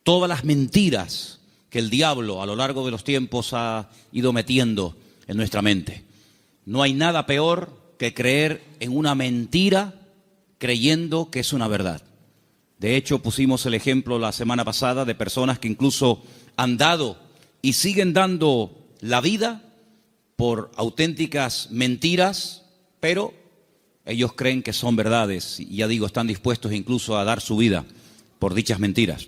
todas las mentiras que el diablo a lo largo de los tiempos ha ido metiendo en nuestra mente. No hay nada peor que creer en una mentira creyendo que es una verdad. De hecho, pusimos el ejemplo la semana pasada de personas que incluso han dado y siguen dando la vida por auténticas mentiras, pero ellos creen que son verdades y ya digo, están dispuestos incluso a dar su vida por dichas mentiras.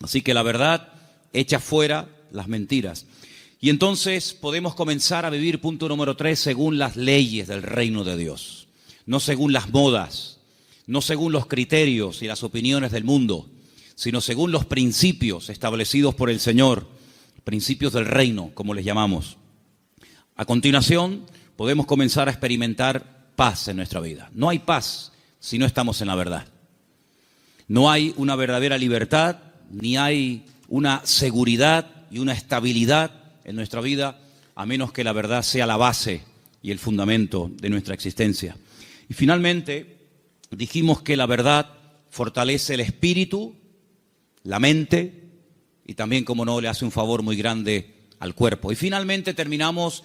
Así que la verdad echa fuera las mentiras. Y entonces podemos comenzar a vivir, punto número 3, según las leyes del reino de Dios. No según las modas, no según los criterios y las opiniones del mundo, sino según los principios establecidos por el Señor, principios del reino, como les llamamos. A continuación, podemos comenzar a experimentar paz en nuestra vida. No hay paz si no estamos en la verdad. No hay una verdadera libertad, ni hay una seguridad y una estabilidad en nuestra vida, a menos que la verdad sea la base y el fundamento de nuestra existencia. Y finalmente, dijimos que la verdad fortalece el espíritu, la mente, y también, como no, le hace un favor muy grande al cuerpo. Y finalmente terminamos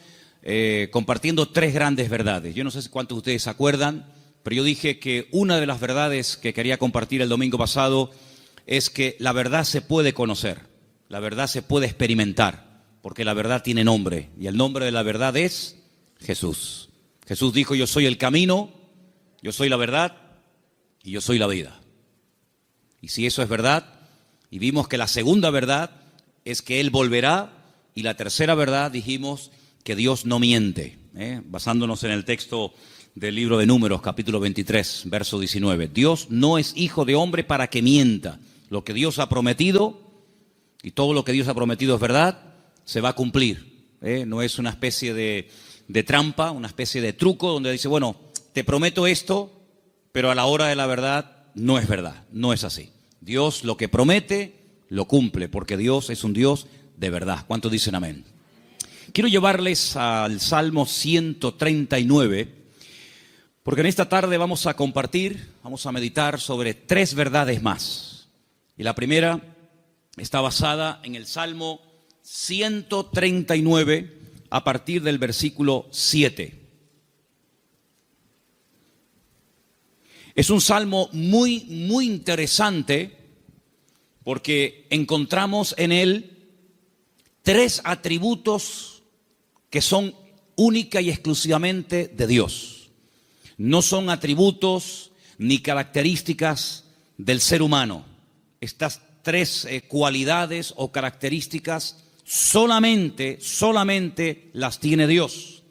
compartiendo 3 grandes verdades. Yo no sé cuántos de ustedes se acuerdan, pero yo dije que una de las verdades que quería compartir el domingo pasado es que la verdad se puede conocer, la verdad se puede experimentar, porque la verdad tiene nombre, y el nombre de la verdad es Jesús. Jesús dijo: yo soy el camino, yo soy la verdad y yo soy la vida. Y si eso es verdad, y vimos que la segunda verdad es que Él volverá, y la tercera verdad dijimos que Dios no miente, basándonos en el texto del libro de Números, capítulo 23, verso 19. Dios no es hijo de hombre para que mienta. Lo que Dios ha prometido, y todo lo que Dios ha prometido es verdad, se va a cumplir. No es una especie de trampa, una especie de truco donde dice, bueno, te prometo esto, pero a la hora de la verdad no es verdad, no es así. Dios lo que promete, lo cumple, porque Dios es un Dios de verdad. ¿Cuántos dicen amén? Quiero llevarles al Salmo 139, porque en esta tarde vamos a compartir, vamos a meditar sobre 3 verdades más. Y la primera está basada en el Salmo 139, a partir del versículo 7. Es un salmo muy interesante, porque encontramos en él 3 atributos que son única y exclusivamente de Dios. No son atributos ni características del ser humano. Estas 3 cualidades o características solamente las tiene Dios.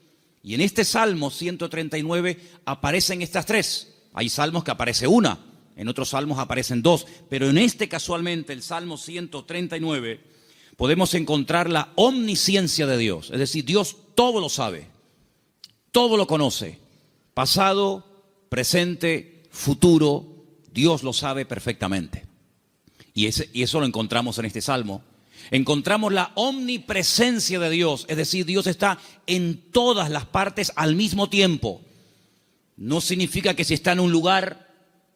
Y en este Salmo 139 aparecen estas 3. Hay salmos que aparece una, en otros salmos aparecen 2, pero en este casualmente, el Salmo 139, podemos encontrar la omnisciencia de Dios. Es decir, Dios todo lo sabe, todo lo conoce, pasado, presente, futuro, Dios lo sabe perfectamente. Y eso lo encontramos en este salmo. Encontramos la omnipresencia de Dios, es decir, Dios está en todas las partes al mismo tiempo. No significa que si está en un lugar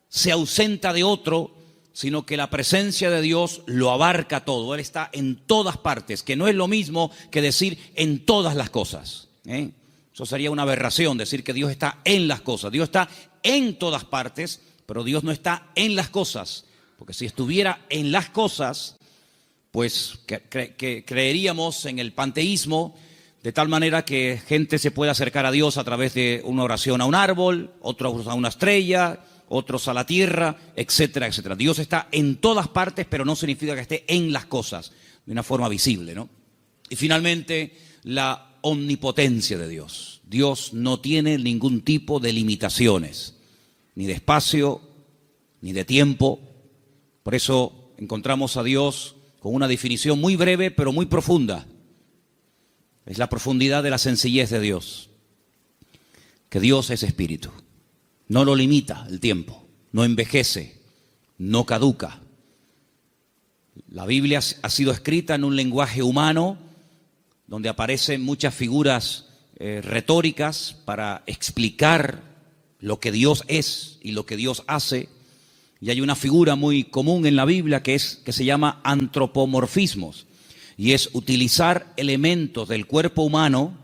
se ausenta de otro, sino que la presencia de Dios lo abarca todo. Él está en todas partes, que no es lo mismo que decir en todas las cosas. Eso sería una aberración, decir que Dios está en las cosas. Dios está en todas partes, pero Dios no está en las cosas. Porque si estuviera en las cosas, pues creeríamos en el panteísmo, de tal manera que gente se puede acercar a Dios a través de una oración a un árbol, otros a una estrella, otros a la tierra, etcétera, etcétera. Dios está en todas partes, pero no significa que esté en las cosas, de una forma visible, ¿no? Y finalmente, la omnipotencia de Dios. Dios no tiene ningún tipo de limitaciones, ni de espacio, ni de tiempo. Por eso encontramos a Dios con una definición muy breve, pero muy profunda. Es la profundidad de la sencillez de Dios. Que Dios es espíritu. No lo limita el tiempo, no envejece, no caduca. La Biblia ha sido escrita en un lenguaje humano, donde aparecen muchas figuras retóricas para explicar lo que Dios es y lo que Dios hace. Y hay una figura muy común en la Biblia que se llama antropomorfismos, y es utilizar elementos del cuerpo humano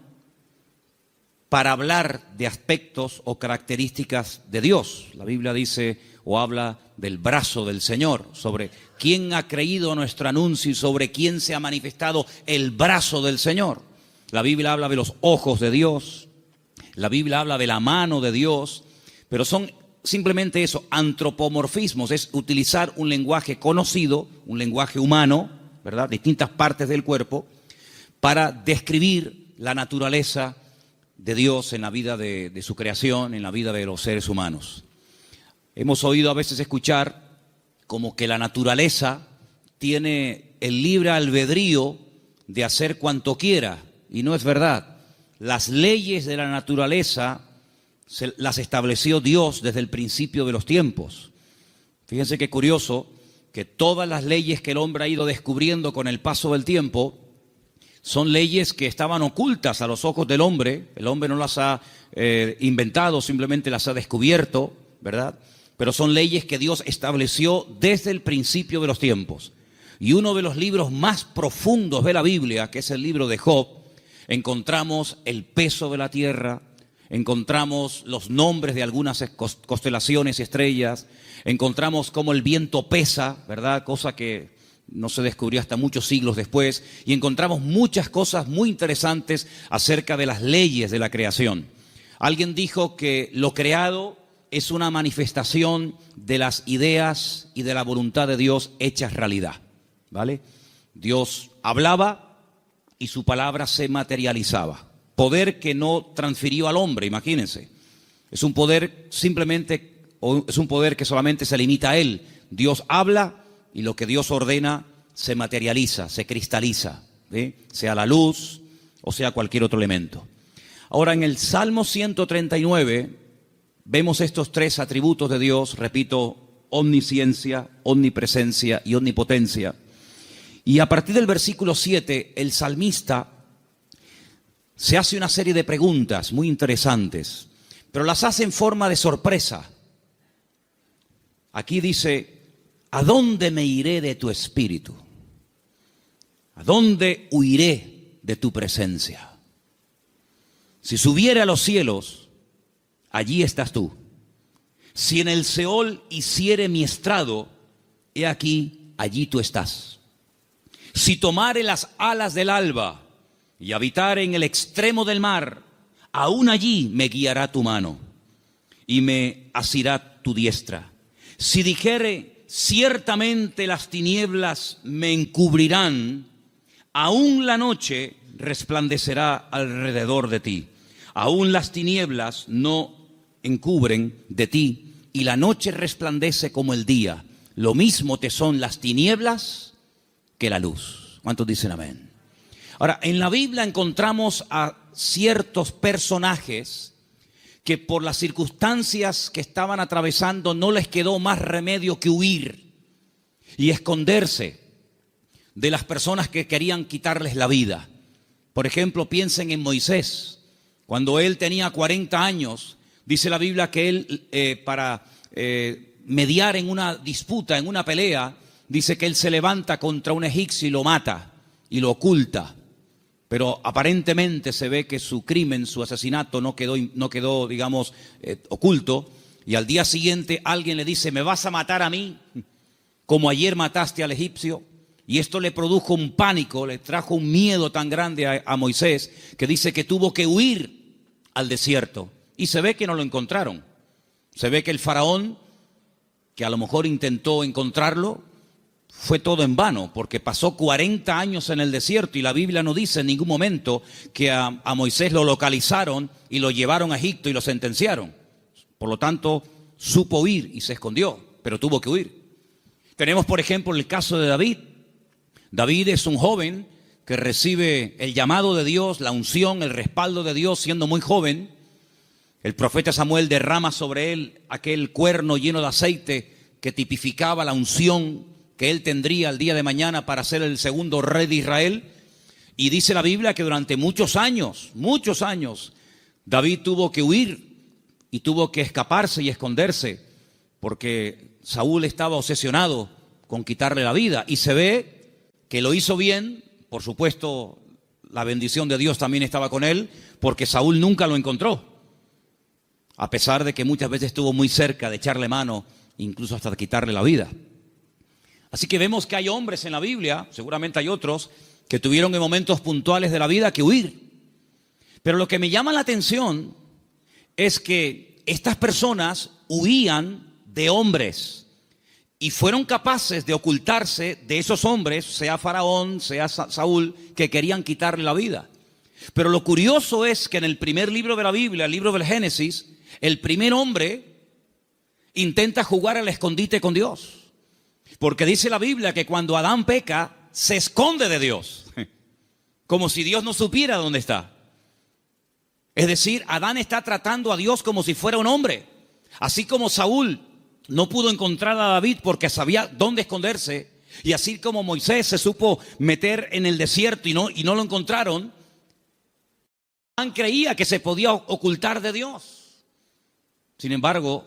para hablar de aspectos o características de Dios. La Biblia dice o habla del brazo del Señor, sobre quién ha creído nuestro anuncio y sobre quién se ha manifestado el brazo del Señor. La Biblia habla de los ojos de Dios, la Biblia habla de la mano de Dios, pero son simplemente eso, antropomorfismos, es utilizar un lenguaje conocido, un lenguaje humano, ¿verdad?, distintas partes del cuerpo, para describir la naturaleza de Dios en la vida de su creación, en la vida de los seres humanos. Hemos oído a veces escuchar como que la naturaleza tiene el libre albedrío de hacer cuanto quiera, y no es verdad. Las leyes de la naturaleza las estableció Dios desde el principio de los tiempos. Fíjense qué curioso que todas las leyes que el hombre ha ido descubriendo con el paso del tiempo son leyes que estaban ocultas a los ojos del hombre. El hombre no las ha inventado, simplemente las ha descubierto, ¿verdad? Pero son leyes que Dios estableció desde el principio de los tiempos. Y uno de los libros más profundos de la Biblia, que es el libro de Job, encontramos el peso de la tierra, encontramos los nombres de algunas constelaciones y estrellas, encontramos cómo el viento pesa, ¿verdad? Cosa que no se descubrió hasta muchos siglos después, y encontramos muchas cosas muy interesantes acerca de las leyes de la creación. Alguien dijo que lo creado es una manifestación de las ideas y de la voluntad de Dios hechas realidad, ¿vale? Dios hablaba y su palabra se materializaba. Poder que no transfirió al hombre, imagínense. Es un poder simplemente, o es un poder que solamente se limita a él. Dios habla y lo que Dios ordena se materializa, se cristaliza, ¿sí? Sea la luz o sea cualquier otro elemento. Ahora, en el Salmo 139 vemos estos tres atributos de Dios, repito, omnisciencia, omnipresencia y omnipotencia. Y a partir del versículo 7, el salmista se hace una serie de preguntas muy interesantes, pero las hace en forma de sorpresa. Aquí dice: ¿a dónde me iré de tu espíritu? ¿A dónde huiré de tu presencia? Si subiere a los cielos, allí estás tú. Si en el Seol hiciere mi estrado, he aquí, allí tú estás. Si tomare las alas del alba y habitare en el extremo del mar, aún allí me guiará tu mano y me asirá tu diestra. Si dijere, ciertamente las tinieblas me encubrirán, aún la noche resplandecerá alrededor de ti. Aún las tinieblas no encubren de ti, y la noche resplandece como el día. Lo mismo te son las tinieblas que la luz. ¿Cuántos dicen amén? Ahora, en la Biblia encontramos a ciertos personajes que por las circunstancias que estaban atravesando no les quedó más remedio que huir y esconderse de las personas que querían quitarles la vida. Por ejemplo, piensen en Moisés. Cuando él tenía 40 años, dice la Biblia que él, para mediar en una disputa, en una pelea, dice que él se levanta contra un egipcio y lo mata y lo oculta. Pero aparentemente se ve que su crimen, su asesinato no quedó, digamos, oculto. Y al día siguiente alguien le dice: ¿me vas a matar a mí como ayer mataste al egipcio? Y esto le produjo un pánico, le trajo un miedo tan grande a Moisés, que dice que tuvo que huir al desierto. Y se ve que no lo encontraron. Se ve que el faraón, que a lo mejor intentó encontrarlo, fue todo en vano, porque pasó 40 años en el desierto y la Biblia no dice en ningún momento que a Moisés lo localizaron y lo llevaron a Egipto y lo sentenciaron. Por lo tanto, supo huir y se escondió, pero tuvo que huir. Tenemos, por ejemplo, el caso de David. David es un joven que recibe el llamado de Dios, la unción, el respaldo de Dios siendo muy joven. El profeta Samuel derrama sobre él aquel cuerno lleno de aceite que tipificaba la unción que él tendría el día de mañana para ser el segundo rey de Israel. Y dice la Biblia que durante muchos años, David tuvo que huir y tuvo que escaparse y esconderse, porque Saúl estaba obsesionado con quitarle la vida, y se ve que lo hizo bien. Por supuesto, la bendición de Dios también estaba con él, porque Saúl nunca lo encontró, a pesar de que muchas veces estuvo muy cerca de echarle mano, incluso hasta de quitarle la vida. Así que vemos que hay hombres en la Biblia, seguramente hay otros, que tuvieron en momentos puntuales de la vida que huir. Pero lo que me llama la atención es que estas personas huían de hombres y fueron capaces de ocultarse de esos hombres, sea Faraón, sea Saúl, que querían quitarle la vida. Pero lo curioso es que en el primer libro de la Biblia, el libro del Génesis, el primer hombre intenta jugar al escondite con Dios. Porque dice la Biblia que cuando Adán peca, se esconde de Dios, como si Dios no supiera dónde está. Es decir, Adán está tratando a Dios como si fuera un hombre. Así como Saúl no pudo encontrar a David porque sabía dónde esconderse, y así como Moisés se supo meter en el desierto y no lo encontraron, Adán creía que se podía ocultar de Dios. Sin embargo,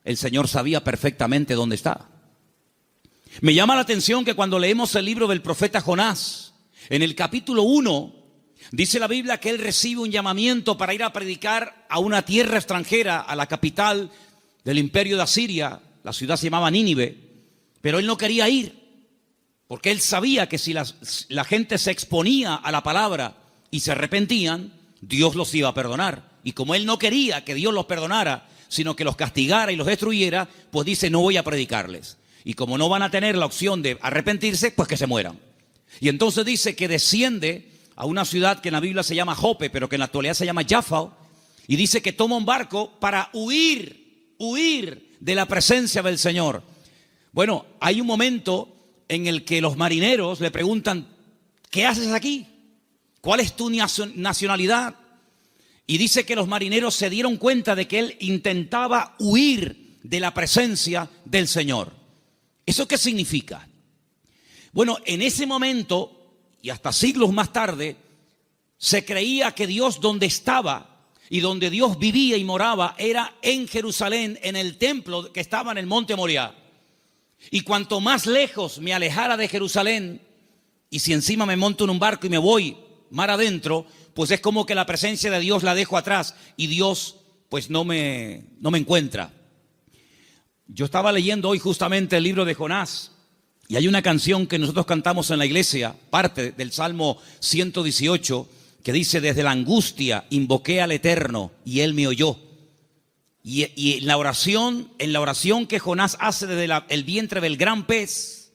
el Señor sabía perfectamente dónde está. Me llama la atención que cuando leemos el libro del profeta Jonás, en el capítulo 1, dice la Biblia que él recibe un llamamiento para ir a predicar a una tierra extranjera, a la capital del imperio de Asiria. La ciudad se llamaba Nínive, pero él no quería ir, porque él sabía que si la gente se exponía a la palabra y se arrepentían, Dios los iba a perdonar. Y como él no quería que Dios los perdonara, sino que los castigara y los destruyera, pues dice, no voy a predicarles. Y como no van a tener la opción de arrepentirse, pues que se mueran. Y entonces dice que desciende a una ciudad que en la Biblia se llama Jope, pero que en la actualidad se llama Jaffa, y dice que toma un barco para huir de la presencia del Señor. Bueno, hay un momento en el que los marineros le preguntan, ¿qué haces aquí? ¿Cuál es tu nacionalidad? Y dice que los marineros se dieron cuenta de que él intentaba huir de la presencia del Señor. ¿Eso qué significa? Bueno, en ese momento, y hasta siglos más tarde, se creía que Dios donde estaba y donde Dios vivía y moraba era en Jerusalén, en el templo que estaba en el monte Moriah. Y cuanto más lejos me alejara de Jerusalén, y si encima me monto en un barco y me voy mar adentro, pues es como que la presencia de Dios la dejo atrás y Dios pues no me encuentra. Yo estaba leyendo hoy justamente el libro de Jonás, y hay una canción que nosotros cantamos en la iglesia, parte del Salmo 118, que dice, desde la angustia invoqué al Eterno y Él me oyó. Y en la oración que Jonás hace desde el vientre del gran pez,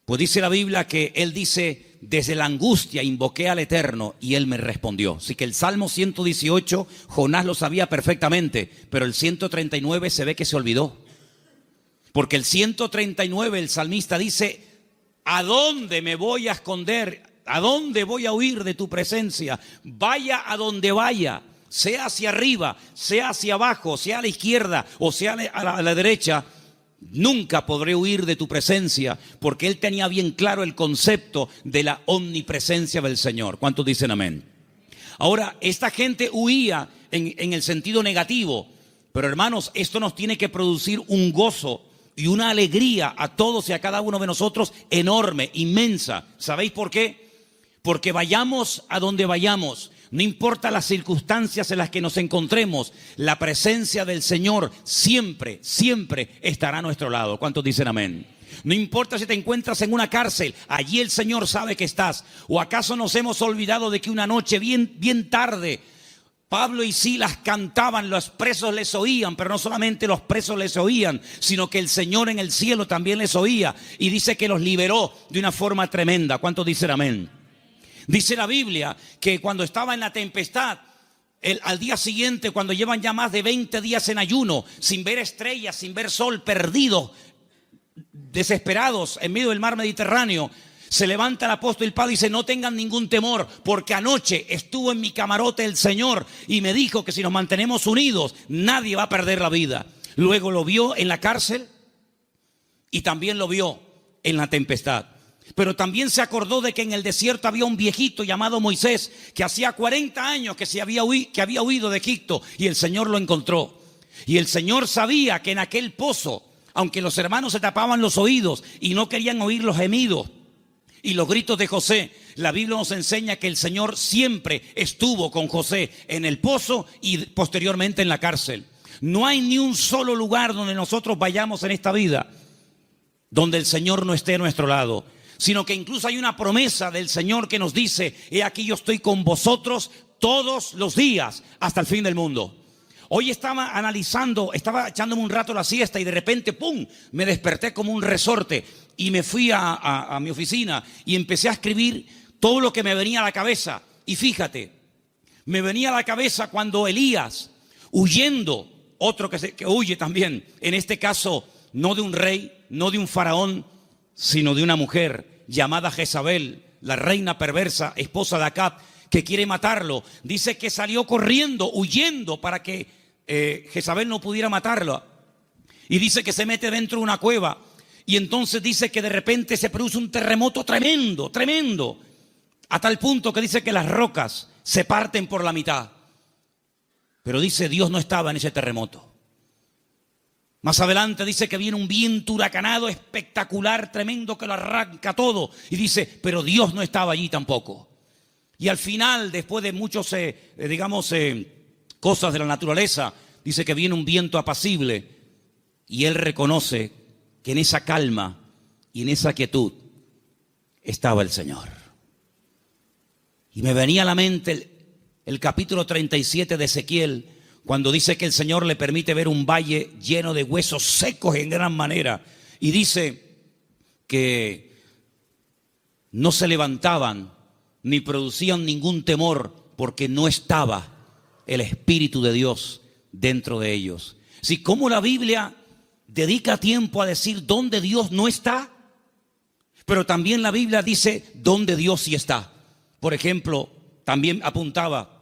pues dice la Biblia que él dice, desde la angustia invoqué al Eterno y Él me respondió. Así que el Salmo 118, Jonás lo sabía perfectamente, pero el 139 se ve que se olvidó. Porque el 139, el salmista dice, ¿a dónde me voy a esconder? ¿A dónde voy a huir de tu presencia? Vaya a donde vaya, sea hacia arriba, sea hacia abajo, sea a la izquierda o sea a la derecha, nunca podré huir de tu presencia, porque él tenía bien claro el concepto de la omnipresencia del Señor. ¿Cuántos dicen amén? Ahora, esta gente huía en el sentido negativo, pero hermanos, esto nos tiene que producir un gozo y una alegría a todos y a cada uno de nosotros enorme, inmensa. ¿Sabéis por qué? Porque vayamos a donde vayamos, no importa las circunstancias en las que nos encontremos, la presencia del Señor siempre, siempre estará a nuestro lado. ¿Cuántos dicen amén? No importa si te encuentras en una cárcel, allí el Señor sabe que estás. ¿O acaso nos hemos olvidado de que una noche bien tarde Pablo y Silas cantaban, los presos les oían, pero no solamente los presos les oían, sino que el Señor en el cielo también les oía, y dice que los liberó de una forma tremenda? ¿Cuántos dicen amén? Dice la Biblia que cuando estaba en la tempestad, al día siguiente, cuando llevan ya más de 20 días en ayuno, sin ver estrellas, sin ver sol, perdidos, desesperados en medio del mar Mediterráneo, se levanta el apóstol Pablo y dice, no tengan ningún temor, porque anoche estuvo en mi camarote el Señor y me dijo que si nos mantenemos unidos, nadie va a perder la vida. Luego lo vio en la cárcel y también lo vio en la tempestad. Pero también se acordó de que en el desierto había un viejito llamado Moisés, que hacía 40 años que había huido de Egipto, y el Señor lo encontró. Y el Señor sabía que en aquel pozo aunque los hermanos se tapaban los oídos y no querían oír los gemidos y los gritos de José, la Biblia nos enseña que el Señor siempre estuvo con José en el pozo y posteriormente en la cárcel. No hay ni un solo lugar donde nosotros vayamos en esta vida donde el Señor no esté a nuestro lado, sino que incluso hay una promesa del Señor que nos dice: he aquí yo estoy con vosotros todos los días hasta el fin del mundo. Hoy estaba analizando, estaba echándome un rato la siesta y de repente, ¡pum!, me desperté como un resorte y me fui a mi oficina y empecé a escribir todo lo que me venía a la cabeza. Y fíjate, me venía a la cabeza cuando Elías, huyendo, otro que huye también, en este caso no de un rey, no de un faraón, sino de una mujer llamada Jezabel, la reina perversa, esposa de Acab, que quiere matarlo. Dice que salió corriendo, huyendo para que Jezabel no pudiera matarlo. Y dice que se mete dentro de una cueva. Y entonces dice que de repente se produce un terremoto tremendo, tremendo. A tal punto que dice que las rocas se parten por la mitad. Pero dice, Dios no estaba en ese terremoto. Más adelante dice que viene un viento huracanado espectacular, tremendo, que lo arranca todo. Y dice, pero Dios no estaba allí tampoco. Y al final, después de muchos, cosas de la naturaleza, dice que viene un viento apacible. Y él reconoce que en esa calma y en esa quietud estaba el Señor. Y me venía a la mente el capítulo 37 de Ezequiel, cuando dice que el Señor le permite ver un valle lleno de huesos secos en gran manera. Y dice que no se levantaban ni producían ningún temor porque no estaba el Espíritu de Dios dentro de ellos. Si como la Biblia dedica tiempo a decir dónde Dios no está, pero también la Biblia dice dónde Dios sí está. Por ejemplo, también apuntaba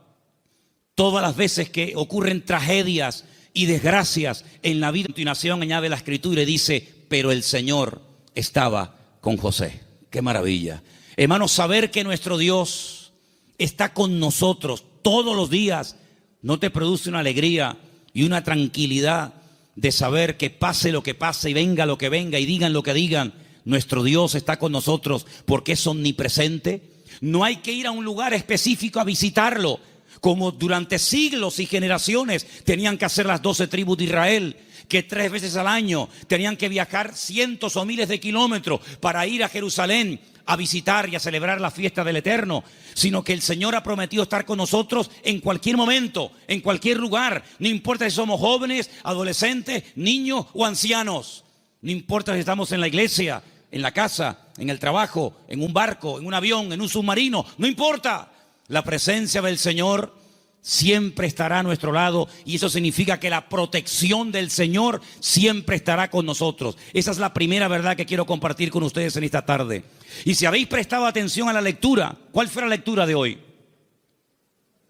todas las veces que ocurren tragedias y desgracias en la vida. A continuación añade la Escritura y dice, pero el Señor estaba con José. ¡Qué maravilla! Hermanos, saber que nuestro Dios está con nosotros todos los días, ¿no te produce una alegría y una tranquilidad de saber que pase lo que pase y venga lo que venga y digan lo que digan, nuestro Dios está con nosotros porque es omnipresente? No hay que ir a un lugar específico a visitarlo, como durante siglos y generaciones tenían que hacer las 12 tribus de Israel, que 3 veces al año tenían que viajar cientos o miles de kilómetros para ir a Jerusalén a visitar y a celebrar la fiesta del Eterno, sino que el Señor ha prometido estar con nosotros en cualquier momento, en cualquier lugar. No importa si somos jóvenes, adolescentes, niños o ancianos. No importa si estamos en la iglesia, en la casa, en el trabajo, en un barco, en un avión, en un submarino. No importa. La presencia del Señor siempre estará a nuestro lado y eso significa que la protección del Señor siempre estará con nosotros. Esa es la primera verdad que quiero compartir con ustedes en esta tarde. Y si habéis prestado atención a la lectura, ¿cuál fue la lectura de hoy?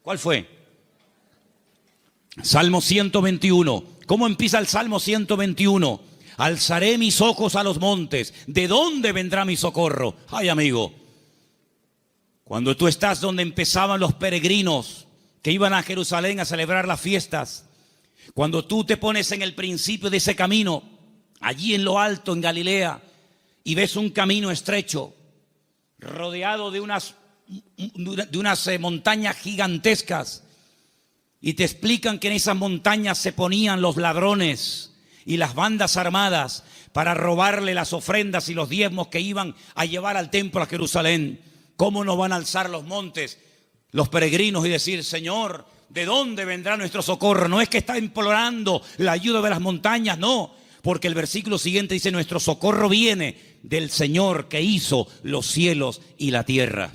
¿Cuál fue? Salmo 121. ¿Cómo empieza el Salmo 121? Alzaré mis ojos a los montes. ¿De dónde vendrá mi socorro? Ay, amigo, cuando tú estás donde empezaban los peregrinos que iban a Jerusalén a celebrar las fiestas, cuando tú te pones en el principio de ese camino, allí en lo alto, en Galilea, y ves un camino estrecho, rodeado de unas montañas gigantescas, y te explican que en esas montañas se ponían los ladrones y las bandas armadas para robarle las ofrendas y los diezmos que iban a llevar al templo a Jerusalén. ¿Cómo nos van a alzar los montes los peregrinos y decir, Señor, ¿de dónde vendrá nuestro socorro? No es que está implorando la ayuda de las montañas, no, porque el versículo siguiente dice, nuestro socorro viene del Señor que hizo los cielos y la tierra.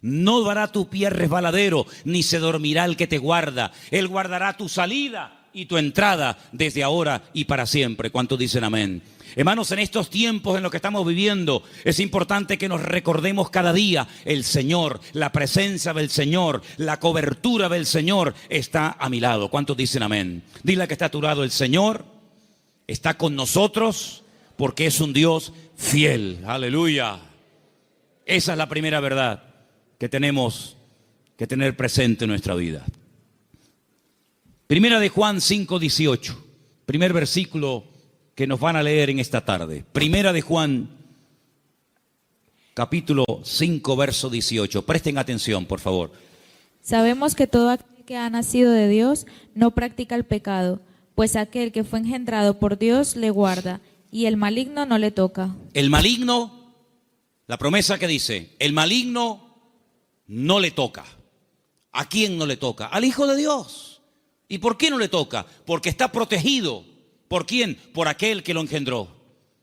No dará tu pie resbaladero, ni se dormirá el que te guarda. Él guardará tu salida y tu entrada desde ahora y para siempre. ¿Cuántos dicen amén? Hermanos, en estos tiempos en los que estamos viviendo, es importante que nos recordemos cada día el Señor, la presencia del Señor, la cobertura del Señor está a mi lado. ¿Cuántos dicen amén? Dile que está a tu lado, el Señor está con nosotros porque es un Dios fiel. Aleluya. Esa es la primera verdad que tenemos que tener presente en nuestra vida. Primera de Juan 5:18, primer versículo que nos van a leer en esta tarde. Primera de Juan, capítulo 5, verso 18. Presten atención, por favor. Sabemos que todo aquel que ha nacido de Dios no practica el pecado, pues aquel que fue engendrado por Dios le guarda, y el maligno no le toca. El maligno, la promesa que dice, el maligno no le toca. ¿A quién no le toca? Al Hijo de Dios. ¿Y por qué no le toca? Porque está protegido. ¿Por quién? Por aquel que lo engendró.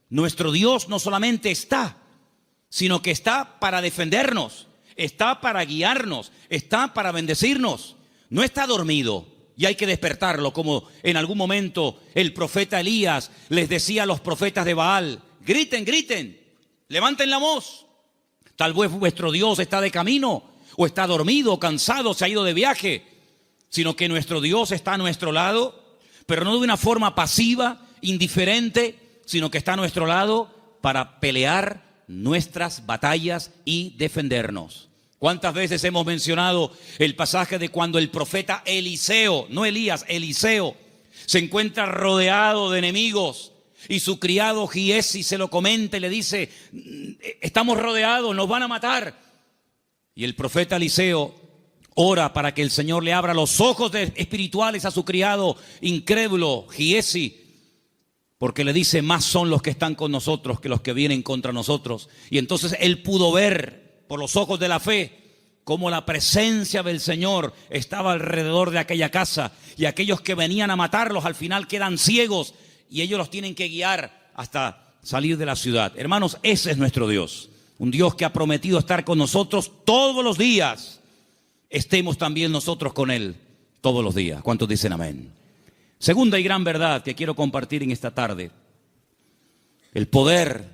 Nuestro Dios no solamente está, sino que está para defendernos, está para guiarnos, está para bendecirnos. No está dormido y hay que despertarlo, como en algún momento el profeta Elías les decía a los profetas de Baal: griten, griten, levanten la voz. Tal vez vuestro Dios está de camino, o está dormido, o cansado, se ha ido de viaje, sino que nuestro Dios está a nuestro lado, pero no de una forma pasiva, indiferente, sino que está a nuestro lado para pelear nuestras batallas y defendernos. ¿Cuántas veces hemos mencionado el pasaje de cuando el profeta Eliseo, no Elías, Eliseo, se encuentra rodeado de enemigos y su criado Giesi se lo comenta y le dice: estamos rodeados, nos van a matar? Y el profeta Eliseo ora para que el Señor le abra los ojos espirituales a su criado incrédulo Giesi, porque le dice: más son los que están con nosotros que los que vienen contra nosotros. Y entonces él pudo ver por los ojos de la fe cómo la presencia del Señor estaba alrededor de aquella casa, y aquellos que venían a matarlos al final quedan ciegos y ellos los tienen que guiar hasta salir de la ciudad. Hermanos, ese es nuestro Dios, un Dios que ha prometido estar con nosotros todos los días. Estemos también nosotros con Él todos los días. ¿Cuántos dicen amén? Segunda y gran verdad que quiero compartir en esta tarde: el poder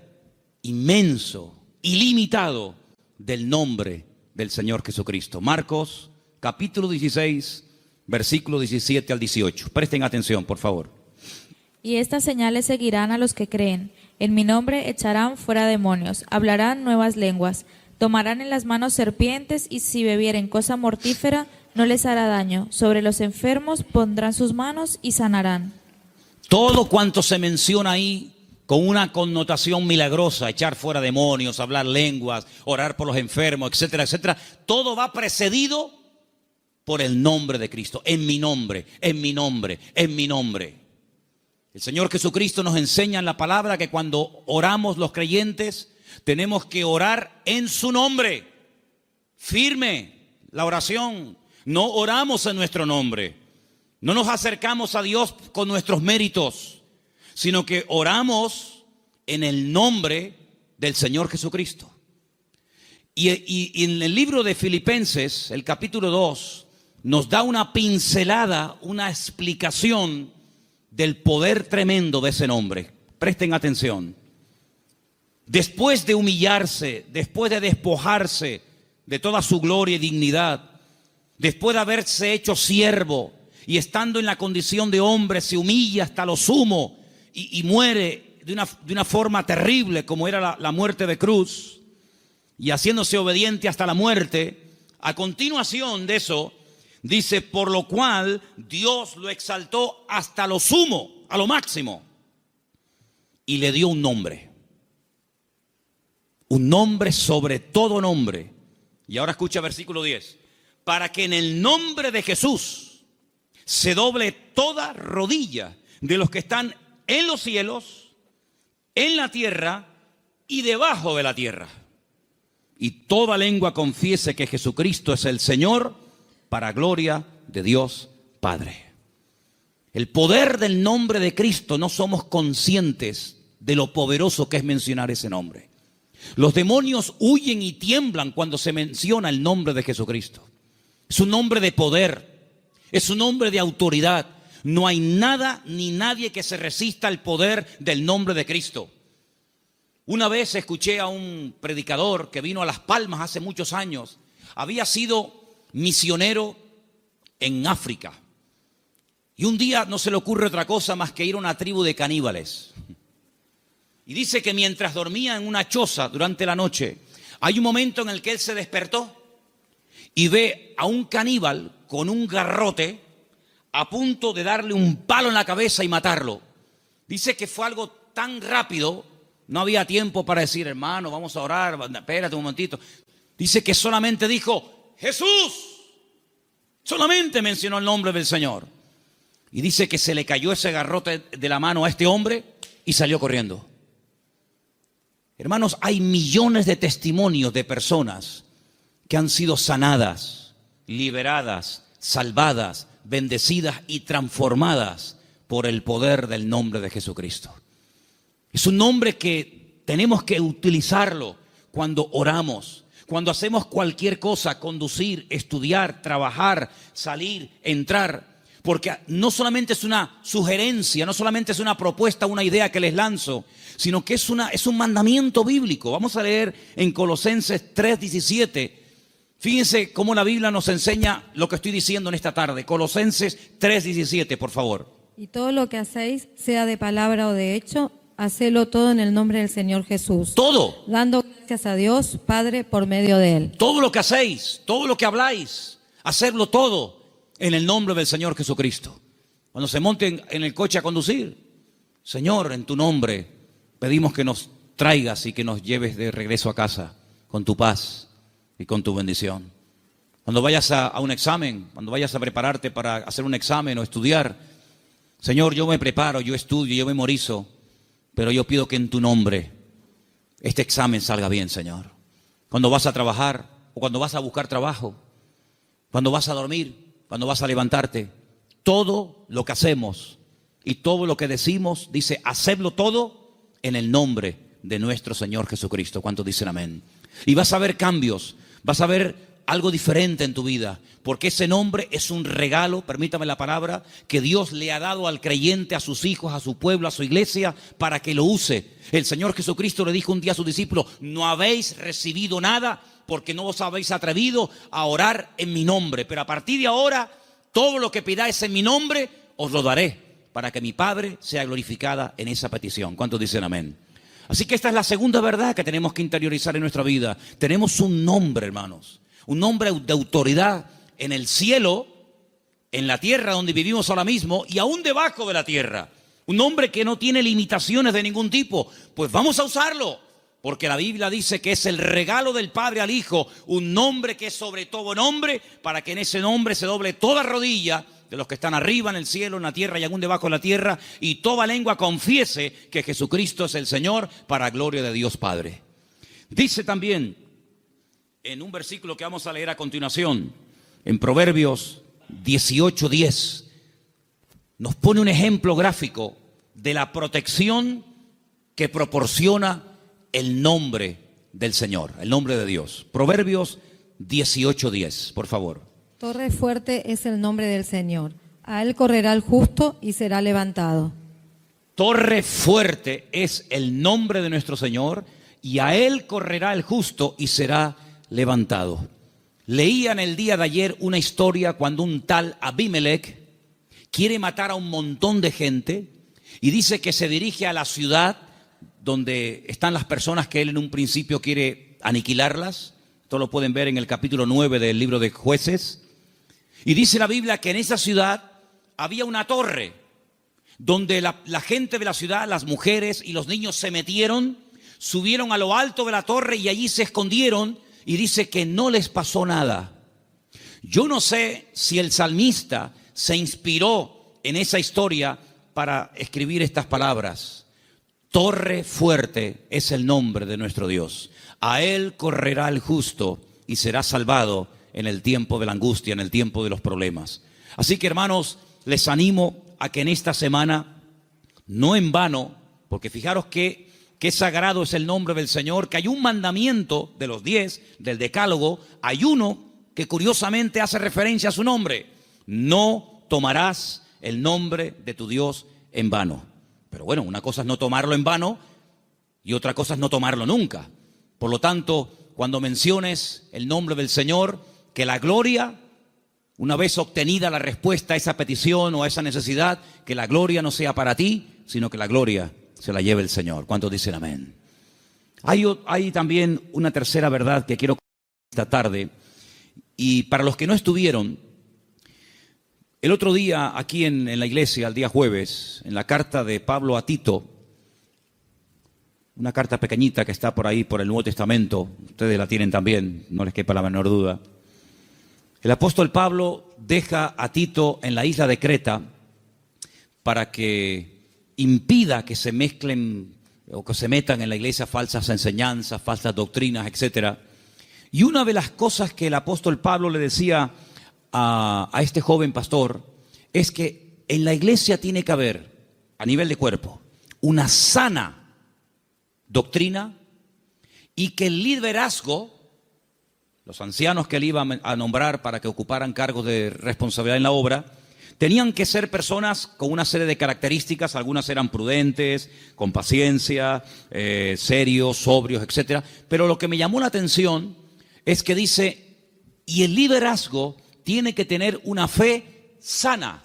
inmenso, ilimitado del nombre del Señor Jesucristo. Marcos, capítulo 16, versículo 17 al 18. Presten atención, por favor. Y estas señales seguirán a los que creen. En mi nombre echarán fuera demonios, hablarán nuevas lenguas, tomarán en las manos serpientes, y si bebieren cosa mortífera no les hará daño. Sobre los enfermos pondrán sus manos y sanarán. Todo cuanto se menciona ahí con una connotación milagrosa: echar fuera demonios, hablar lenguas, orar por los enfermos, etcétera, etcétera, todo va precedido por el nombre de Cristo. En mi nombre, en mi nombre, en mi nombre. El Señor Jesucristo nos enseña en la palabra que cuando oramos los creyentes tenemos que orar en su nombre. Firme la oración. No oramos en nuestro nombre. No nos acercamos a Dios con nuestros méritos, sino que oramos en el nombre del Señor Jesucristo. Y en el libro de Filipenses, el capítulo 2, nos da una pincelada, una explicación del poder tremendo de ese nombre. Presten atención. Después de humillarse, después de despojarse de toda su gloria y dignidad, después de haberse hecho siervo y estando en la condición de hombre, se humilla hasta lo sumo y muere de una forma terrible, como era la muerte de cruz, y haciéndose obediente hasta la muerte. A continuación de eso dice: por lo cual Dios lo exaltó hasta lo sumo, a lo máximo, y le dio un nombre sobre todo nombre. Y ahora escucha versículo 10: para que en el nombre de Jesús se doble toda rodilla de los que están en los cielos, en la tierra y debajo de la tierra, y toda lengua confiese que Jesucristo es el Señor, para gloria de Dios Padre. El poder del nombre de Cristo, no somos conscientes de lo poderoso que es mencionar ese nombre. Los demonios huyen y tiemblan cuando se menciona el nombre de Jesucristo. Es un nombre de poder, es un nombre de autoridad. No hay nada ni nadie que se resista al poder del nombre de Cristo. Una vez escuché a un predicador que vino a Las Palmas hace muchos años. Había sido misionero en África. Y un día no se le ocurre otra cosa más que ir a una tribu de caníbales. Y dice que mientras dormía en una choza durante la noche, hay un momento en el que él se despertó y ve a un caníbal con un garrote a punto de darle un palo en la cabeza y matarlo. Dice que fue algo tan rápido, no había tiempo para decir, hermano, vamos a orar, espérate un momentito. Dice que solamente dijo, Jesús. Solamente mencionó el nombre del Señor. Y dice que se le cayó ese garrote de la mano a este hombre y salió corriendo. Hermanos, hay millones de testimonios de personas que han sido sanadas, liberadas, salvadas, bendecidas y transformadas por el poder del nombre de Jesucristo. Es un nombre que tenemos que utilizarlo cuando oramos, cuando hacemos cualquier cosa, conducir, estudiar, trabajar, salir, entrar. Porque no solamente es una sugerencia, no solamente es una propuesta, una idea que les lanzo, sino que es un mandamiento bíblico. Vamos a leer en Colosenses 3:17. Fíjense cómo la Biblia nos enseña lo que estoy diciendo en esta tarde. Colosenses 3:17, por favor. Y todo lo que hacéis, sea de palabra o de hecho, hacedlo todo en el nombre del Señor Jesús. Todo. Dando gracias a Dios, Padre, por medio de Él. Todo lo que hacéis, todo lo que habláis, hacerlo todo en el nombre del Señor Jesucristo. Cuando se monten en el coche a conducir, Señor, en tu nombre pedimos que nos traigas y que nos lleves de regreso a casa con tu paz y con tu bendición. Cuando vayas a un examen, cuando vayas a prepararte para hacer un examen o estudiar, Señor, yo me preparo, yo estudio, yo memorizo, pero yo pido que en tu nombre este examen salga bien, Señor. Cuando vas a trabajar o cuando vas a buscar trabajo, cuando vas a dormir, cuando vas a levantarte, todo lo que hacemos y todo lo que decimos, dice, hacedlo todo en el nombre de nuestro Señor Jesucristo. ¿Cuántos dicen amén? Y vas a ver cambios, vas a ver algo diferente en tu vida, porque ese nombre es un regalo, permítame la palabra, que Dios le ha dado al creyente, a sus hijos, a su pueblo, a su iglesia, para que lo use. El Señor Jesucristo le dijo un día a sus discípulos, no habéis recibido nada porque no os habéis atrevido a orar en mi nombre, pero a partir de ahora, todo lo que pidáis en mi nombre, os lo daré, para que mi Padre sea glorificada en esa petición. ¿Cuántos dicen amén? Así que esta es la segunda verdad que tenemos que interiorizar en nuestra vida. Tenemos un nombre, hermanos, un nombre de autoridad en el cielo, en la tierra donde vivimos ahora mismo y aún debajo de la tierra. Un nombre que no tiene limitaciones de ningún tipo. Pues vamos a usarlo, porque la Biblia dice que es el regalo del Padre al Hijo, un nombre que es sobre todo nombre, para que en ese nombre se doble toda rodilla de los que están arriba en el cielo, en la tierra y aún debajo de la tierra, y toda lengua confiese que Jesucristo es el Señor, para gloria de Dios Padre. Dice también en un versículo que vamos a leer a continuación, en Proverbios 18:10, nos pone un ejemplo gráfico de la protección que proporciona el nombre del Señor, el nombre de Dios. Proverbios 18:10, por favor. Torre fuerte es el nombre del Señor. A Él correrá el justo y será levantado. Torre fuerte es el nombre de nuestro Señor, y a Él correrá el justo y será levantado. Leía en el día de ayer una historia cuando un tal Abimelech quiere matar a un montón de gente y dice que se dirige a la ciudad donde están las personas que él en un principio quiere aniquilarlas. Esto lo pueden ver en el capítulo 9 del libro de Jueces. Y dice la Biblia que en esa ciudad había una torre donde la gente de la ciudad, las mujeres y los niños se metieron, subieron a lo alto de la torre y allí se escondieron, y dice que no les pasó nada. Yo no sé si el salmista se inspiró en esa historia para escribir estas palabras. Torre fuerte es el nombre de nuestro Dios. A Él correrá el justo y será salvado en el tiempo de la angustia, en el tiempo de los problemas. Así que, hermanos, les animo a que en esta semana, no en vano, porque fijaros que sagrado es el nombre del Señor, que hay un mandamiento de los 10, del decálogo, hay uno que curiosamente hace referencia a su nombre. No tomarás el nombre de tu Dios en vano. Pero bueno, una cosa es no tomarlo en vano y otra cosa es no tomarlo nunca. Por lo tanto, cuando menciones el nombre del Señor, que la gloria, una vez obtenida la respuesta a esa petición o a esa necesidad, que la gloria no sea para ti, sino que la gloria se la lleve el Señor. ¿Cuántos dicen amén? Hay también una tercera verdad que quiero compartir esta tarde. Y para los que no estuvieron, El otro día, aquí en la iglesia, el día jueves, en la carta de Pablo a Tito, una carta pequeñita que está por ahí, por el Nuevo Testamento, ustedes la tienen también, no les quepa la menor duda. El apóstol Pablo deja a Tito en la isla de Creta para que impida que se mezclen o que se metan en la iglesia falsas enseñanzas, falsas doctrinas, etc. Y una de las cosas que el apóstol Pablo le decía a este joven pastor es que en la iglesia tiene que haber, a nivel de cuerpo, una sana doctrina y que el liderazgo, los ancianos que él iba a nombrar para que ocuparan cargos de responsabilidad en la obra, tenían que ser personas con una serie de características. Algunas eran prudentes, con paciencia, serios, sobrios, etc. Pero lo que me llamó la atención es que dice, y el liderazgo tiene que tener una fe sana.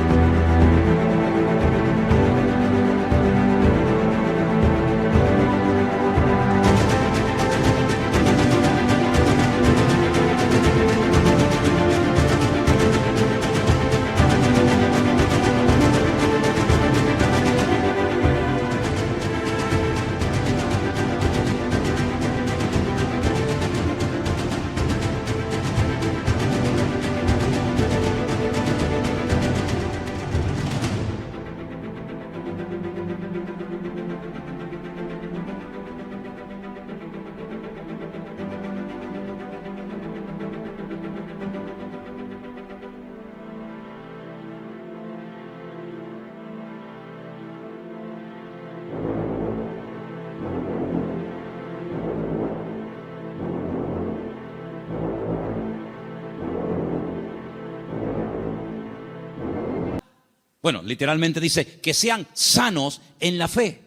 Bueno, literalmente dice que sean sanos en la fe.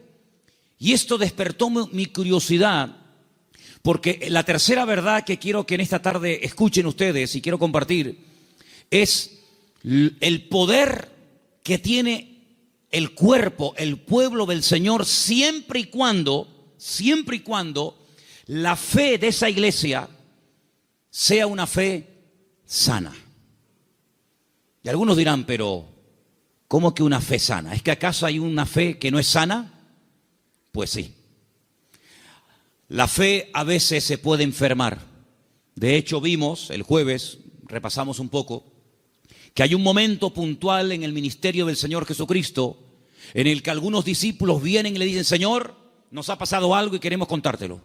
Y esto despertó mi curiosidad, porque la tercera verdad que quiero que en esta tarde escuchen ustedes y quiero compartir es el poder que tiene el cuerpo, el pueblo del Señor, siempre y cuando la fe de esa iglesia sea una fe sana. Y algunos dirán, pero ¿cómo que una fe sana? ¿Es que acaso hay una fe que no es sana? Pues sí. La fe a veces se puede enfermar. De hecho, vimos el jueves, repasamos un poco, que hay un momento puntual en el ministerio del Señor Jesucristo en el que algunos discípulos vienen y le dicen, Señor, nos ha pasado algo y queremos contártelo.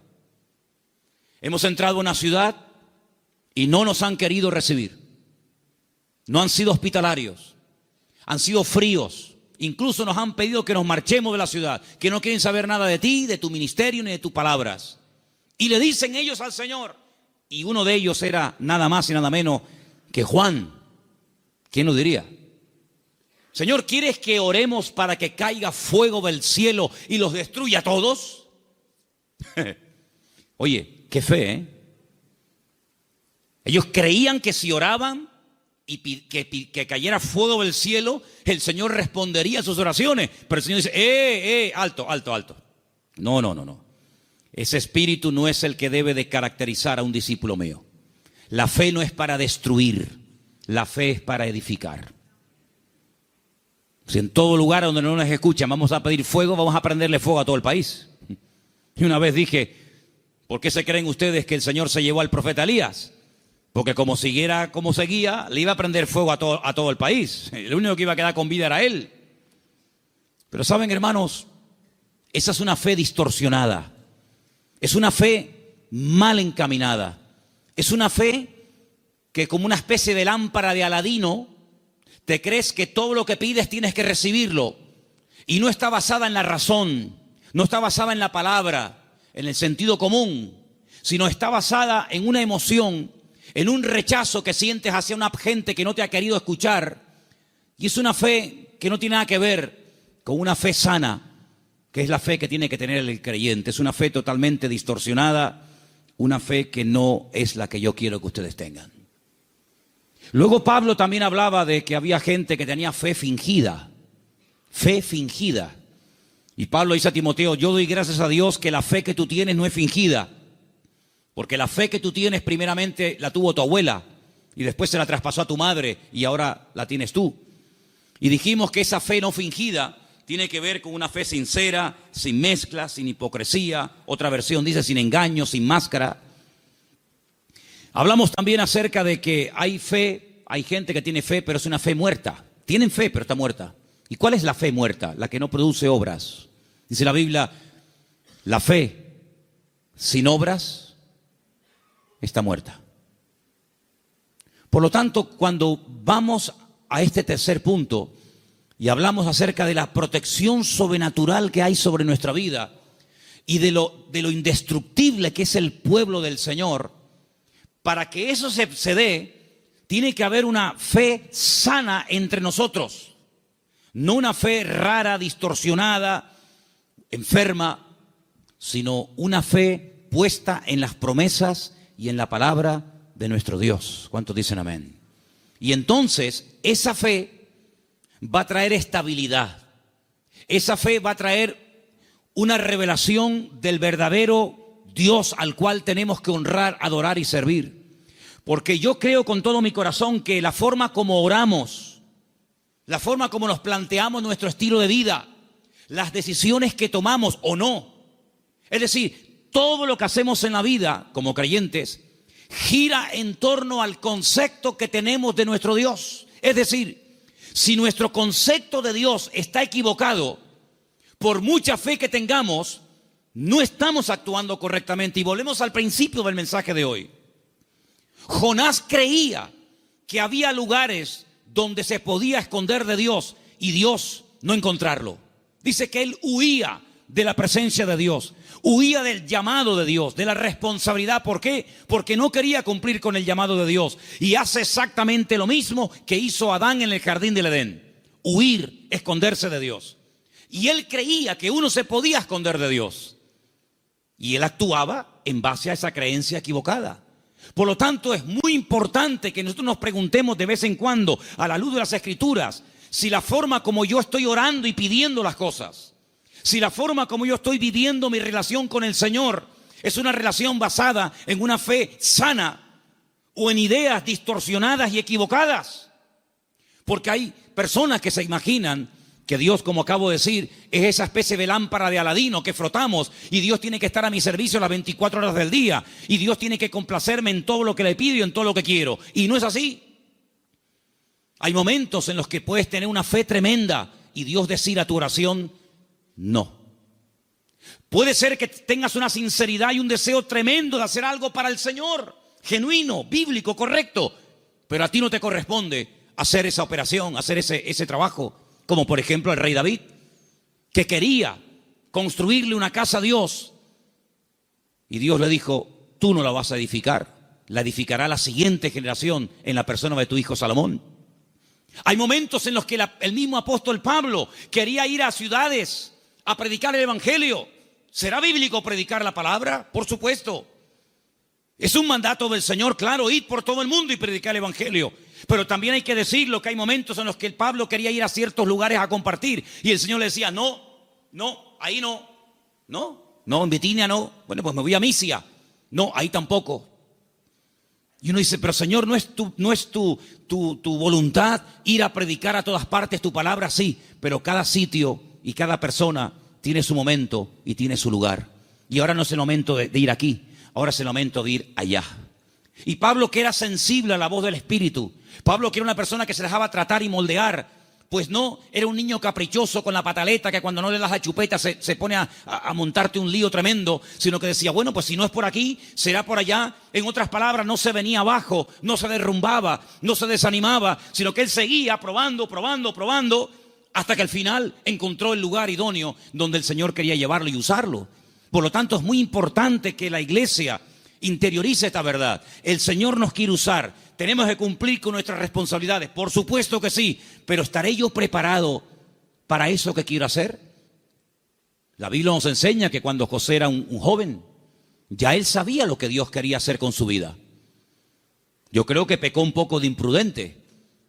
Hemos entrado a una ciudad y no nos han querido recibir. No han sido hospitalarios. Han sido fríos, incluso nos han pedido que nos marchemos de la ciudad, que no quieren saber nada de ti, de tu ministerio, ni de tus palabras. Y le dicen ellos al Señor, y uno de ellos era nada más y nada menos que Juan. ¿Quién lo diría? Señor, ¿quieres que oremos para que caiga fuego del cielo y los destruya a todos? Oye, qué fe, ¿eh? Ellos creían que si oraban y que cayera fuego del cielo, el Señor respondería a sus oraciones. Pero el Señor dice, alto. No. Ese espíritu no es el que debe de caracterizar a un discípulo mío. La fe no es para destruir, la fe es para edificar. Si en todo lugar donde no nos escuchan vamos a pedir fuego, vamos a prenderle fuego a todo el país. Y una vez dije, ¿por qué se creen ustedes que el Señor se llevó al profeta Elías? Porque como siguiera como seguía, le iba a prender fuego a todo el país. El único que iba a quedar con vida era él. Pero saben, hermanos, esa es una fe distorsionada. Es una fe mal encaminada. Es una fe que, como una especie de lámpara de Aladino, te crees que todo lo que pides tienes que recibirlo. Y no está basada en la razón, no está basada en la palabra, en el sentido común, sino está basada en una emoción, en un rechazo que sientes hacia una gente que no te ha querido escuchar. Y es una fe que no tiene nada que ver con una fe sana, que es la fe que tiene que tener el creyente. Es una fe totalmente distorsionada, una fe que no es la que yo quiero que ustedes tengan. Luego Pablo también hablaba de que había gente que tenía fe fingida. Fe fingida. Y Pablo dice a Timoteo, yo doy gracias a Dios que la fe que tú tienes no es fingida. Porque la fe que tú tienes primeramente la tuvo tu abuela y después se la traspasó a tu madre y ahora la tienes tú. Y dijimos que esa fe no fingida tiene que ver con una fe sincera, sin mezcla, sin hipocresía. Otra versión dice sin engaño, sin máscara. Hablamos también acerca de que hay fe, hay gente que tiene fe, pero es una fe muerta. Tienen fe, pero está muerta. ¿Y cuál es la fe muerta? La que no produce obras. Dice la Biblia, la fe sin obras está muerta. Por lo tanto, cuando vamos a este tercer punto y hablamos acerca de la protección sobrenatural que hay sobre nuestra vida y de lo indestructible que es el pueblo del Señor, para que eso se dé, tiene que haber una fe sana entre nosotros. No una fe rara, distorsionada, enferma, sino una fe puesta en las promesas y en la palabra de nuestro Dios. ¿Cuántos dicen amén? Y entonces esa fe va a traer estabilidad. Esa fe va a traer una revelación del verdadero Dios al cual tenemos que honrar, adorar y servir. Porque yo creo con todo mi corazón que la forma como oramos, la forma como nos planteamos nuestro estilo de vida, las decisiones que tomamos o no, es decir, todo lo que hacemos en la vida como creyentes, gira en torno al concepto que tenemos de nuestro Dios. Es decir, si nuestro concepto de Dios está equivocado, por mucha fe que tengamos, no estamos actuando correctamente. Y volvemos al principio del mensaje de hoy. Jonás creía que había lugares donde se podía esconder de Dios y Dios no encontrarlo. Dice que él huía de la presencia de Dios, huía del llamado de Dios, de la responsabilidad. ¿Por qué? Porque no quería cumplir con el llamado de Dios. Y hace exactamente lo mismo que hizo Adán en el jardín del Edén: huir, esconderse de Dios. Y él creía que uno se podía esconder de Dios. Y él actuaba en base a esa creencia equivocada. Por lo tanto, es muy importante que nosotros nos preguntemos de vez en cuando, a la luz de las Escrituras, si la forma como yo estoy orando y pidiendo las cosas, si la forma como yo estoy viviendo mi relación con el Señor es una relación basada en una fe sana o en ideas distorsionadas y equivocadas. Porque hay personas que se imaginan que Dios, como acabo de decir, es esa especie de lámpara de Aladino que frotamos y Dios tiene que estar a mi servicio las 24 horas del día y Dios tiene que complacerme en todo lo que le pido y en todo lo que quiero. Y no es así. Hay momentos en los que puedes tener una fe tremenda y Dios decir a tu oración, no. Puede ser que tengas una sinceridad y un deseo tremendo de hacer algo para el Señor, genuino, bíblico, correcto, pero a ti no te corresponde hacer esa operación, hacer ese trabajo. Como por ejemplo el rey David, que quería construirle una casa a Dios. Y Dios le dijo, tú no la vas a edificar, la edificará la siguiente generación en la persona de tu hijo Salomón. Hay momentos en los que el mismo apóstol Pablo quería ir a ciudades a predicar el evangelio. ¿Será bíblico predicar la palabra? Por supuesto. Es un mandato del Señor, claro, ir por todo el mundo y predicar el evangelio. Pero también hay que decirlo que hay momentos en los que el Pablo quería ir a ciertos lugares a compartir y el Señor le decía, no, ahí no, en Bitinia no, bueno, pues me voy a Misia, no, ahí tampoco. Y uno dice, pero Señor, ¿no es tu voluntad ir a predicar a todas partes tu palabra? Sí, pero cada sitio y cada persona tiene su momento y tiene su lugar. Y ahora no es el momento de ir aquí, ahora es el momento de ir allá. Y Pablo, que era sensible a la voz del Espíritu, Pablo, que era una persona que se dejaba tratar y moldear, pues no era un niño caprichoso con la pataleta que cuando no le das la chupeta se pone a montarte un lío tremendo, sino que decía, bueno, pues si no es por aquí, será por allá. En otras palabras, no se venía abajo, no se derrumbaba, no se desanimaba, sino que él seguía probando, hasta que al final encontró el lugar idóneo donde el Señor quería llevarlo y usarlo. Por lo tanto, es muy importante que la iglesia interiorice esta verdad. El Señor nos quiere usar. Tenemos que cumplir con nuestras responsabilidades. Por supuesto que sí. Pero ¿estaré yo preparado para eso que quiero hacer? La Biblia nos enseña que cuando José era un joven, ya él sabía lo que Dios quería hacer con su vida. Yo creo que pecó un poco de imprudente.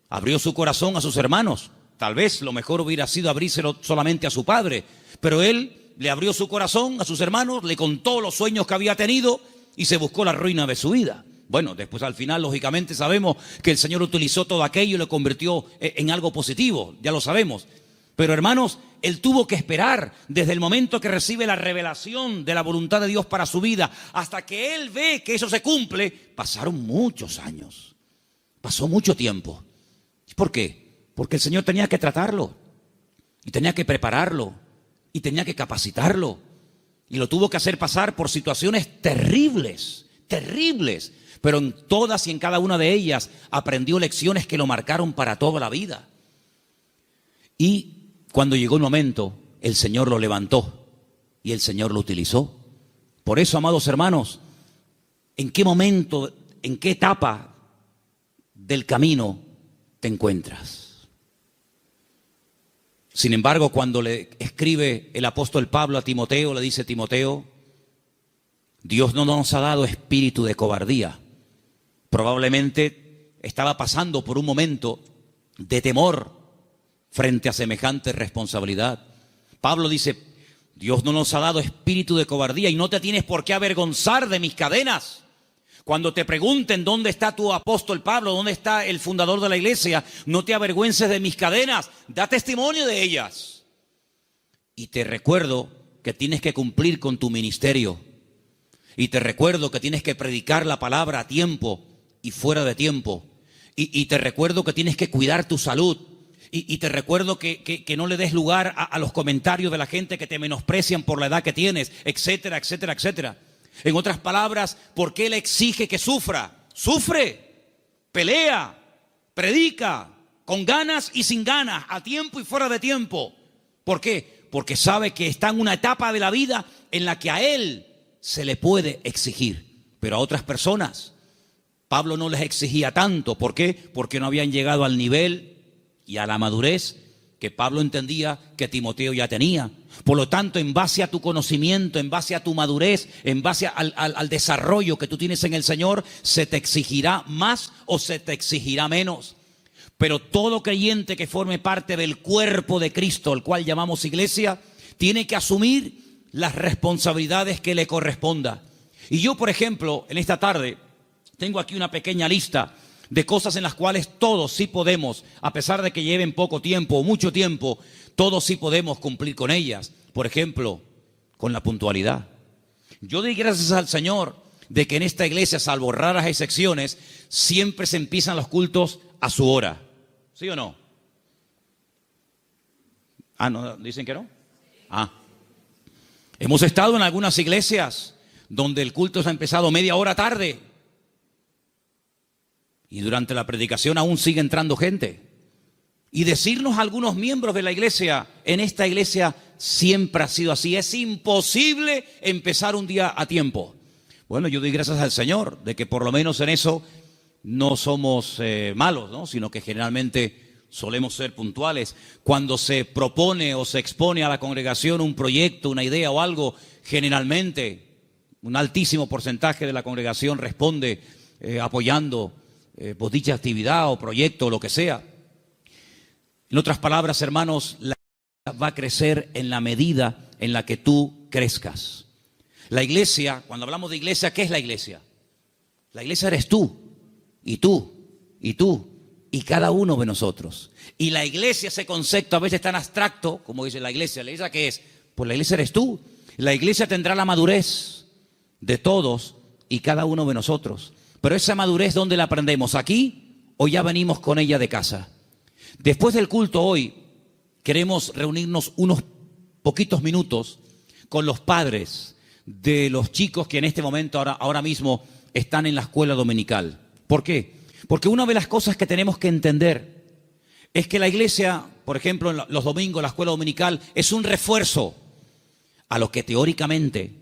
Abrió su corazón a sus hermanos. Tal vez lo mejor hubiera sido abrírselo solamente a su padre. Pero él le abrió su corazón a sus hermanos, le contó los sueños que había tenido y se buscó la ruina de su vida. Bueno, después al final, lógicamente, sabemos que el Señor utilizó todo aquello y lo convirtió en algo positivo, ya lo sabemos. Pero hermanos, él tuvo que esperar desde el momento que recibe la revelación de la voluntad de Dios para su vida, hasta que él ve que eso se cumple, pasaron muchos años, pasó mucho tiempo. ¿Por qué? Porque el Señor tenía que tratarlo, y tenía que prepararlo, y tenía que capacitarlo, y lo tuvo que hacer pasar por situaciones terribles, terribles, pero en todas y en cada una de ellas aprendió lecciones que lo marcaron para toda la vida. Y cuando llegó el momento, el Señor lo levantó y el Señor lo utilizó. Por eso, amados hermanos, ¿en qué momento, en qué etapa del camino te encuentras? Sin embargo, cuando le escribe el apóstol Pablo a Timoteo, le dice: Timoteo, Dios no nos ha dado espíritu de cobardía. Probablemente estaba pasando por un momento de temor frente a semejante responsabilidad. Pablo dice: Dios no nos ha dado espíritu de cobardía y no te tienes por qué avergonzar de mis cadenas. Cuando te pregunten dónde está tu apóstol Pablo, dónde está el fundador de la iglesia, no te avergüences de mis cadenas, da testimonio de ellas. Y te recuerdo que tienes que cumplir con tu ministerio. Y te recuerdo que tienes que predicar la palabra a tiempo y fuera de tiempo. Y te recuerdo que tienes que cuidar tu salud. Y te recuerdo que no le des lugar a los comentarios de la gente que te menosprecian por la edad que tienes, etcétera, etcétera, etcétera. En otras palabras, ¿por qué le exige que sufra? Sufre, pelea, predica, con ganas y sin ganas, a tiempo y fuera de tiempo. ¿Por qué? Porque sabe que está en una etapa de la vida en la que a él se le puede exigir, pero a otras personas Pablo no les exigía tanto. ¿Por qué? Porque no habían llegado al nivel y a la madurez que Pablo entendía que Timoteo ya tenía. Por lo tanto, en base a tu conocimiento, en base a tu madurez, en base al desarrollo que tú tienes en el Señor, se te exigirá más o se te exigirá menos. Pero todo creyente que forme parte del cuerpo de Cristo, el cual llamamos iglesia, tiene que asumir las responsabilidades que le corresponda. Y yo, por ejemplo, en esta tarde, tengo aquí una pequeña lista de cosas en las cuales todos sí podemos, a pesar de que lleven poco tiempo o mucho tiempo, todos sí podemos cumplir con ellas. Por ejemplo, con la puntualidad. Yo doy gracias al Señor de que en esta iglesia, salvo raras excepciones, siempre se empiezan los cultos a su hora. ¿Sí o no? ¿No dicen que no? Hemos estado en algunas iglesias donde el culto se ha empezado media hora tarde. Y durante la predicación aún sigue entrando gente. Y decirnos a algunos miembros de la iglesia, en esta iglesia siempre ha sido así. Es imposible empezar un día a tiempo. Bueno, yo doy gracias al Señor de que por lo menos en eso no somos malos, ¿no? Sino que generalmente solemos ser puntuales. Cuando se propone o se expone a la congregación un proyecto, una idea o algo, generalmente un altísimo porcentaje de la congregación responde apoyando por dicha actividad o proyecto o lo que sea. En otras palabras, hermanos, la iglesia va a crecer en la medida en la que tú crezcas. La iglesia, cuando hablamos de iglesia, ¿qué es la iglesia? La iglesia eres tú, y tú, y tú, y cada uno de nosotros. Y la iglesia, ese concepto a veces tan abstracto, como dice la iglesia ¿qué es? Pues la iglesia eres tú. La iglesia tendrá la madurez de todos y cada uno de nosotros. Pero esa madurez, ¿dónde la aprendemos? ¿Aquí o ya venimos con ella de casa? Después del culto hoy, queremos reunirnos unos poquitos minutos con los padres de los chicos que en este momento, ahora mismo, están en la escuela dominical. ¿Por qué? Porque una de las cosas que tenemos que entender es que la iglesia, por ejemplo, en los domingos, la escuela dominical, es un refuerzo a lo que teóricamente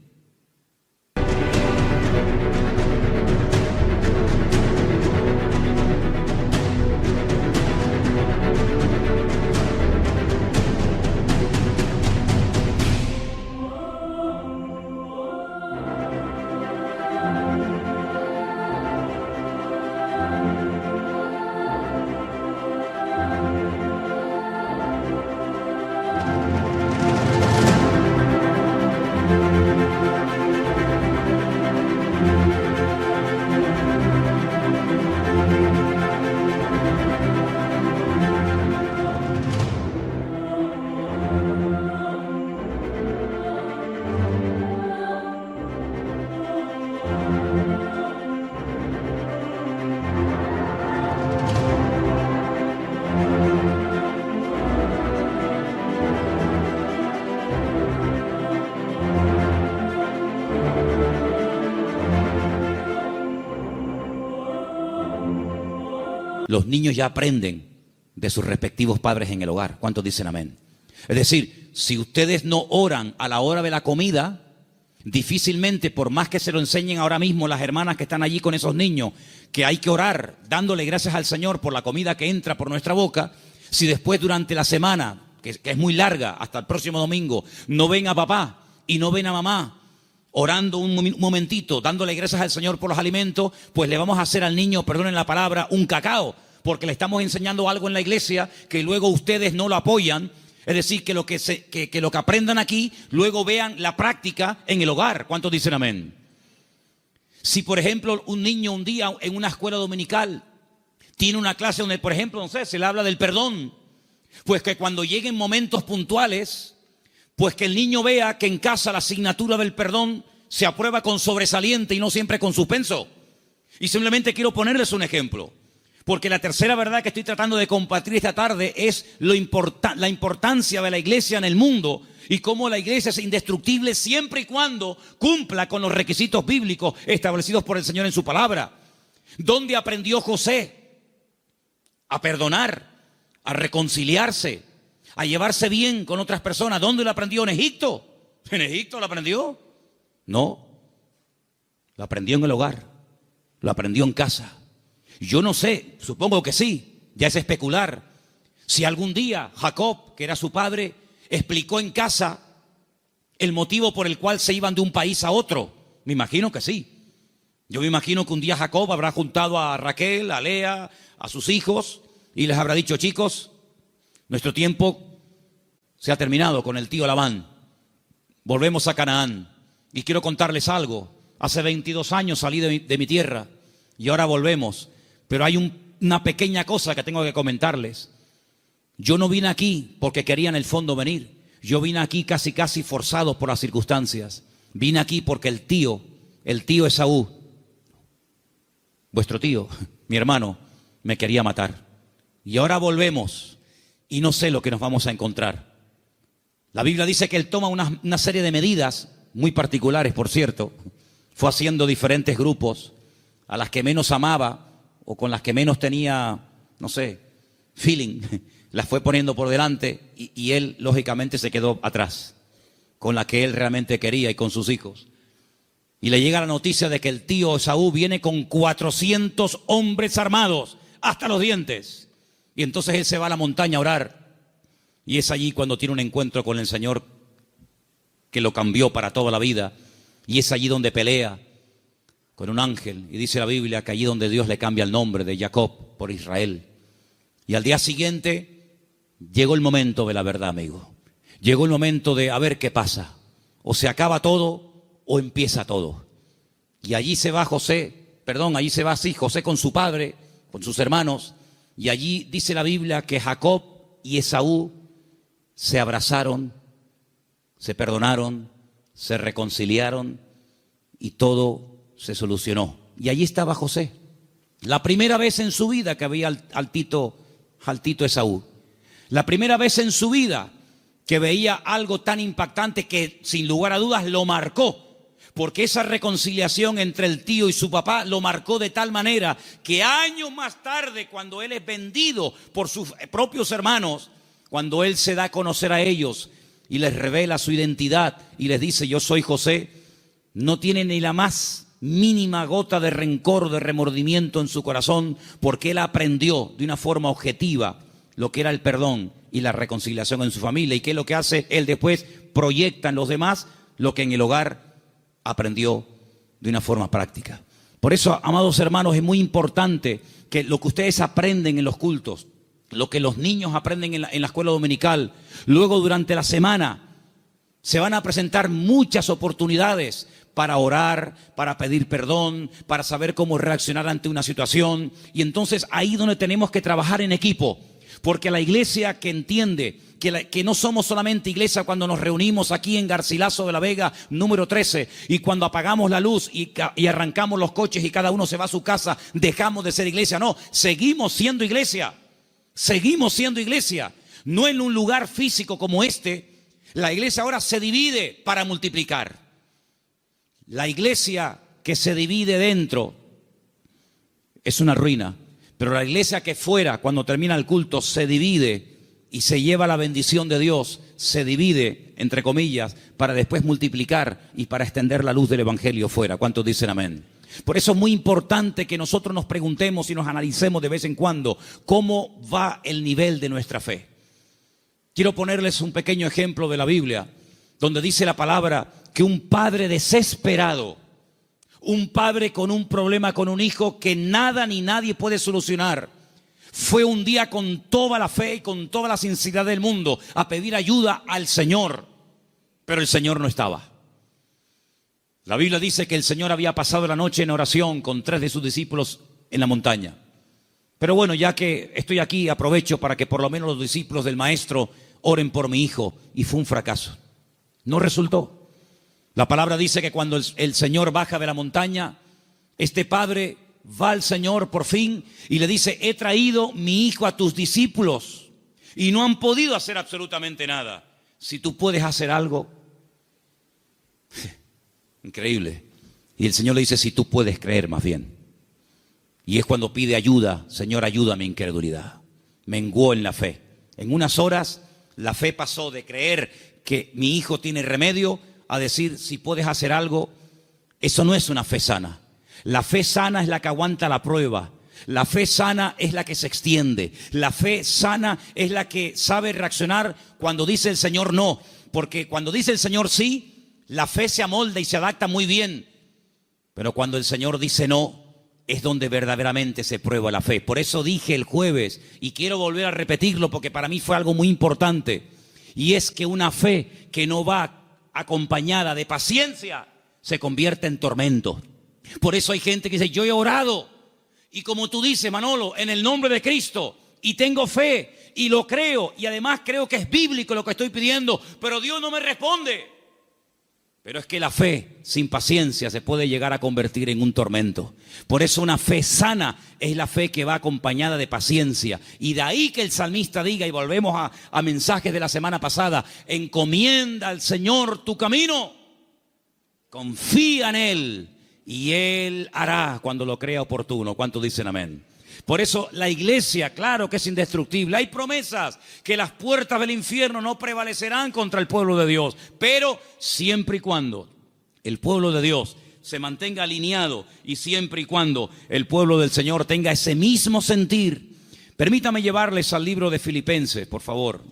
los niños ya aprenden de sus respectivos padres en el hogar. ¿Cuántos dicen amén? Es decir, si ustedes no oran a la hora de la comida, difícilmente, por más que se lo enseñen ahora mismo las hermanas que están allí con esos niños, que hay que orar dándole gracias al Señor por la comida que entra por nuestra boca, si después durante la semana, que es muy larga, hasta el próximo domingo, no ven a papá y no ven a mamá orando un momentito, dándole gracias al Señor por los alimentos, pues le vamos a hacer al niño, perdonen la palabra, un cacao, porque le estamos enseñando algo en la iglesia que luego ustedes no lo apoyan. Es decir, que lo que aprendan aquí, luego vean la práctica en el hogar. ¿Cuántos dicen amén? Si, por ejemplo, un niño un día en una escuela dominical tiene una clase donde, por ejemplo, no sé, se le habla del perdón, pues que cuando lleguen momentos puntuales, pues que el niño vea que en casa la asignatura del perdón se aprueba con sobresaliente y no siempre con suspenso. Y simplemente quiero ponerles un ejemplo. Porque la tercera verdad que estoy tratando de compartir esta tarde es la importancia de la iglesia en el mundo y cómo la iglesia es indestructible siempre y cuando cumpla con los requisitos bíblicos establecidos por el Señor en su palabra. ¿Dónde aprendió José a perdonar, a reconciliarse, a llevarse bien con otras personas? ¿Dónde lo aprendió? ¿En Egipto? ¿En Egipto lo aprendió? No, lo aprendió en el hogar, lo aprendió en casa. Yo no sé, supongo que sí, ya es especular, si algún día Jacob, que era su padre, explicó en casa el motivo por el cual se iban de un país a otro. Me imagino que sí. Yo me imagino que un día Jacob habrá juntado a Raquel, a Lea, a sus hijos y les habrá dicho: chicos, nuestro tiempo se ha terminado con el tío Labán. Volvemos a Canaán. Y quiero contarles algo. Hace 22 años salí de mi tierra y ahora volvemos. Pero hay una pequeña cosa que tengo que comentarles. Yo no vine aquí porque quería en el fondo venir. Yo vine aquí casi forzado por las circunstancias. Vine aquí porque el tío Esaú, vuestro tío, mi hermano, me quería matar. Y ahora volvemos y no sé lo que nos vamos a encontrar. La Biblia dice que él toma una serie de medidas, muy particulares por cierto. Fue haciendo diferentes grupos, a las que menos amaba o con las que menos tenía, no sé, feeling, las fue poniendo por delante y él lógicamente se quedó atrás, con la que él realmente quería y con sus hijos. Y le llega la noticia de que el tío Esaú viene con 400 hombres armados hasta los dientes. Y entonces él se va a la montaña a orar. Y es allí cuando tiene un encuentro con el Señor que lo cambió para toda la vida. Y es allí donde pelea con un ángel. Y dice la Biblia que allí donde Dios le cambia el nombre de Jacob por Israel. Y al día siguiente llegó el momento de la verdad, amigo. Llegó el momento de a ver qué pasa. O se acaba todo o empieza todo. Y allí se va José con su padre, con sus hermanos. Y allí dice la Biblia que Jacob y Esaú se abrazaron, se perdonaron, se reconciliaron y todo se solucionó. Y allí estaba José. La primera vez en su vida que veía al tito Esaú. La primera vez en su vida que veía algo tan impactante que sin lugar a dudas lo marcó. Porque esa reconciliación entre el tío y su papá lo marcó de tal manera que años más tarde, cuando él es vendido por sus propios hermanos, cuando él se da a conocer a ellos y les revela su identidad y les dice: yo soy José, no tiene ni la más mínima gota de rencor, de remordimiento en su corazón, porque él aprendió de una forma objetiva lo que era el perdón y la reconciliación en su familia. ¿Y qué es lo que hace? Él después proyecta en los demás lo que en el hogar aprendió de una forma práctica. Por eso, amados hermanos, es muy importante que lo que ustedes aprenden en los cultos, lo que los niños aprenden en la escuela dominical, luego durante la semana se van a presentar muchas oportunidades para orar, para pedir perdón, para saber cómo reaccionar ante una situación. Y entonces ahí es donde tenemos que trabajar en equipo. Porque la iglesia que entiende que no somos solamente iglesia cuando nos reunimos aquí en Garcilaso de la Vega, número 13, y cuando apagamos la luz y arrancamos los coches y cada uno se va a su casa, dejamos de ser iglesia. No, seguimos siendo iglesia. Seguimos siendo iglesia. No en un lugar físico como este. La iglesia ahora se divide para multiplicar. La iglesia que se divide dentro es una ruina. Pero la iglesia que fuera, cuando termina el culto, se divide y se lleva la bendición de Dios, se divide, entre comillas, para después multiplicar y para extender la luz del evangelio fuera. ¿Cuántos dicen amén? Por eso es muy importante que nosotros nos preguntemos y nos analicemos de vez en cuando cómo va el nivel de nuestra fe. Quiero ponerles un pequeño ejemplo de la Biblia, donde dice la palabra que un padre desesperado, un padre con un problema con un hijo que nada ni nadie puede solucionar, fue un día con toda la fe y con toda la sinceridad del mundo a pedir ayuda al Señor, pero el Señor no estaba. La Biblia dice que el Señor había pasado la noche en oración con 3 de sus discípulos en la montaña. Pero bueno, ya que estoy aquí, aprovecho para que por lo menos los discípulos del Maestro oren por mi hijo. Y fue un fracaso. No resultó. La palabra dice que cuando el Señor baja de la montaña, este padre va al Señor por fin y le dice: he traído mi hijo a tus discípulos y no han podido hacer absolutamente nada. Si tú puedes hacer algo. Increíble. Y el Señor le dice: si tú puedes creer, más bien. Y es cuando pide ayuda: Señor, ayuda a mi incredulidad. Menguó en la fe. En unas horas la fe pasó de creer que mi hijo tiene remedio a decir: si puedes hacer algo. Eso no es una fe sana. La fe sana es la que aguanta la prueba. La fe sana es la que se extiende. La fe sana es la que sabe reaccionar cuando dice el Señor no. Porque cuando dice el Señor sí, la fe se amolda y se adapta muy bien. Pero cuando el Señor dice no, es donde verdaderamente se prueba la fe. Por eso dije el jueves, y quiero volver a repetirlo porque para mí fue algo muy importante, y es que una fe que no va acompañada de paciencia se convierte en tormento. Por eso hay gente que dice: yo he orado, y como tú dices, Manolo, en el nombre de Cristo, y tengo fe, y lo creo, y además creo que es bíblico lo que estoy pidiendo, pero Dios no me responde. Pero es que la fe sin paciencia se puede llegar a convertir en un tormento. Por eso una fe sana es la fe que va acompañada de paciencia. Y de ahí que el salmista diga, y volvemos a mensajes de la semana pasada: encomienda al Señor tu camino, confía en Él y Él hará cuando lo crea oportuno. ¿Cuántos dicen amén? Por eso la iglesia, claro que es indestructible. Hay promesas que las puertas del infierno no prevalecerán contra el pueblo de Dios. Pero siempre y cuando el pueblo de Dios se mantenga alineado y siempre y cuando el pueblo del Señor tenga ese mismo sentir. Permítame llevarles al libro de Filipenses, por favor.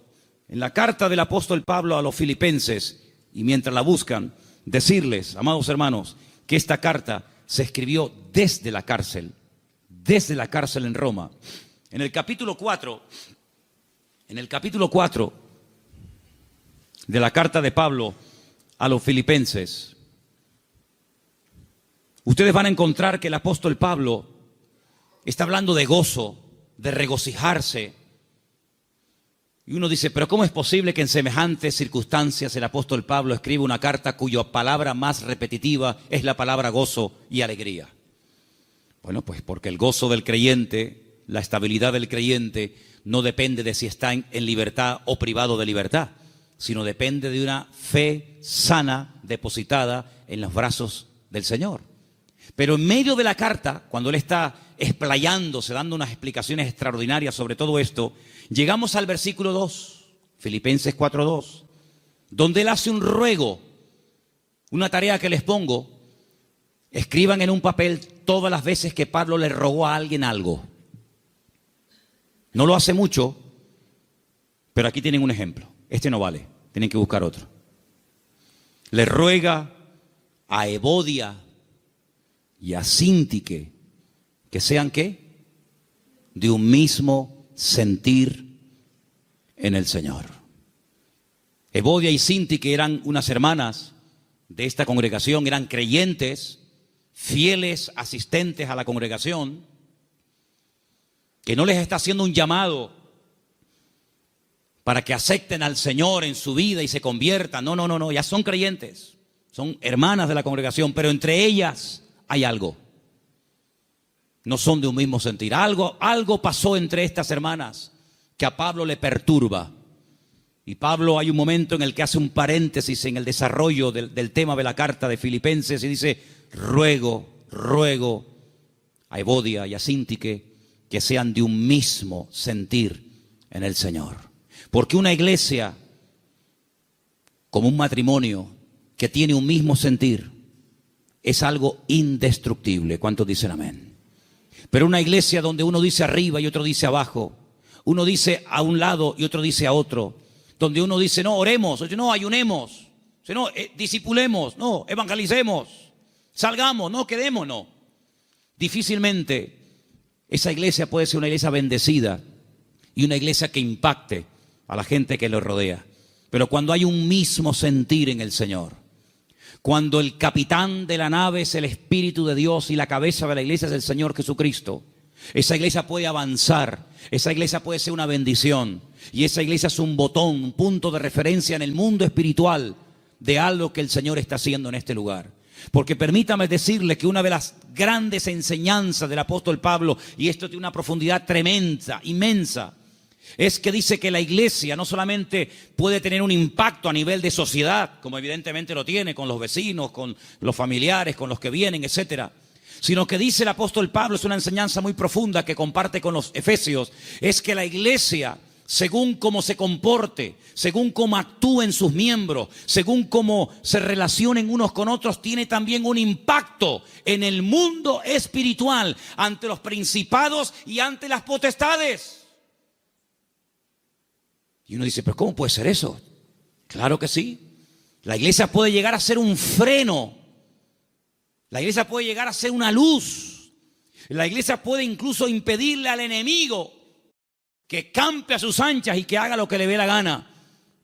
En la carta del apóstol Pablo a los Filipenses, y mientras la buscan, decirles, amados hermanos, que esta carta se escribió desde la cárcel en Roma. En el capítulo 4 de la carta de Pablo a los Filipenses, ustedes van a encontrar que el apóstol Pablo está hablando de gozo, de regocijarse. Y uno dice: pero ¿cómo es posible que en semejantes circunstancias el apóstol Pablo escriba una carta cuya palabra más repetitiva es la palabra gozo y alegría? Bueno, pues porque el gozo del creyente, la estabilidad del creyente, no depende de si está en libertad o privado de libertad, sino depende de una fe sana depositada en los brazos del Señor. Pero en medio de la carta, cuando él está explayándose, dando unas explicaciones extraordinarias sobre todo esto, llegamos al versículo 2, Filipenses 4:2, donde él hace un ruego, una tarea que les pongo: escriban en un papel todas las veces que Pablo le rogó a alguien algo. No lo hace mucho, pero aquí tienen un ejemplo. Este no vale, tienen que buscar otro. Le ruega a Evodia y a Síntique que sean, ¿qué? De un mismo sentir en el Señor. Evodia y Síntique eran unas hermanas de esta congregación, eran creyentes, fieles asistentes a la congregación, que no les está haciendo un llamado para que acepten al Señor en su vida y se conviertan. No, ya son creyentes, son hermanas de la congregación, pero entre ellas hay algo. No son de un mismo sentir. Algo pasó entre estas hermanas que a Pablo le perturba. Y Pablo, hay un momento en el que hace un paréntesis en el desarrollo del tema de la carta de Filipenses y dice: ruego a Evodia y a Síntique que sean de un mismo sentir en el Señor. Porque una iglesia, como un matrimonio que tiene un mismo sentir, es algo indestructible. ¿Cuántos dicen amén? Pero una iglesia donde uno dice arriba y otro dice abajo, uno dice a un lado y otro dice a otro, donde uno dice no, oremos, otro, no, ayunemos, no, discipulemos, no, evangelicemos, salgamos, no, quedémonos. Difícilmente esa iglesia puede ser una iglesia bendecida y una iglesia que impacte a la gente que lo rodea. Pero cuando hay un mismo sentir en el Señor, cuando el capitán de la nave es el Espíritu de Dios y la cabeza de la iglesia es el Señor Jesucristo, esa iglesia puede avanzar, esa iglesia puede ser una bendición y esa iglesia es un botón, un punto de referencia en el mundo espiritual de algo que el Señor está haciendo en este lugar. Porque permítame decirle que una de las grandes enseñanzas del apóstol Pablo, y esto tiene una profundidad tremenda, inmensa, es que dice que la iglesia no solamente puede tener un impacto a nivel de sociedad, como evidentemente lo tiene con los vecinos, con los familiares, con los que vienen, etcétera, sino que dice el apóstol Pablo, es una enseñanza muy profunda que comparte con los efesios, es que la iglesia, según cómo se comporte, según cómo actúen sus miembros, según cómo se relacionen unos con otros, tiene también un impacto en el mundo espiritual, ante los principados y ante las potestades. Y uno dice, pero ¿cómo puede ser eso? Claro que sí. La iglesia puede llegar a ser un freno. La iglesia puede llegar a ser una luz. La iglesia puede incluso impedirle al enemigo que campe a sus anchas y que haga lo que le dé la gana.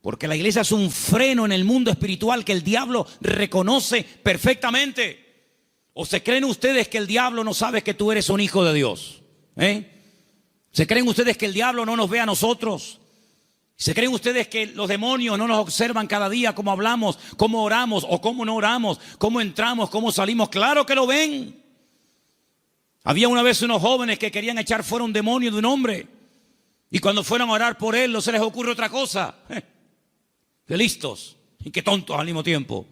Porque la iglesia es un freno en el mundo espiritual que el diablo reconoce perfectamente. ¿O se creen ustedes que el diablo no sabe que tú eres un hijo de Dios? ¿Se creen ustedes que el diablo no nos ve a nosotros? ¿Se creen ustedes que los demonios no nos observan cada día cómo hablamos, cómo oramos o cómo no oramos, cómo entramos, cómo salimos? Claro que lo ven. Había una vez unos jóvenes que querían echar fuera un demonio de un hombre y cuando fueron a orar por él no se les ocurre otra cosa. Qué listos y qué tontos al mismo tiempo.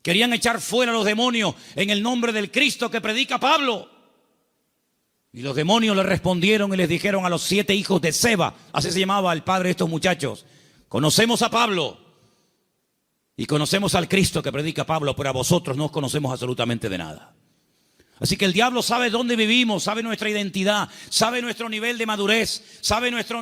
Querían echar fuera a los demonios en el nombre del Cristo que predica Pablo. Y los demonios le respondieron y les dijeron a los 7 hijos de Seba, así se llamaba el padre de estos muchachos: conocemos a Pablo y conocemos al Cristo que predica Pablo, pero a vosotros no os conocemos absolutamente de nada. Así que el diablo sabe dónde vivimos, sabe nuestra identidad, sabe nuestro nivel de madurez, sabe nuestro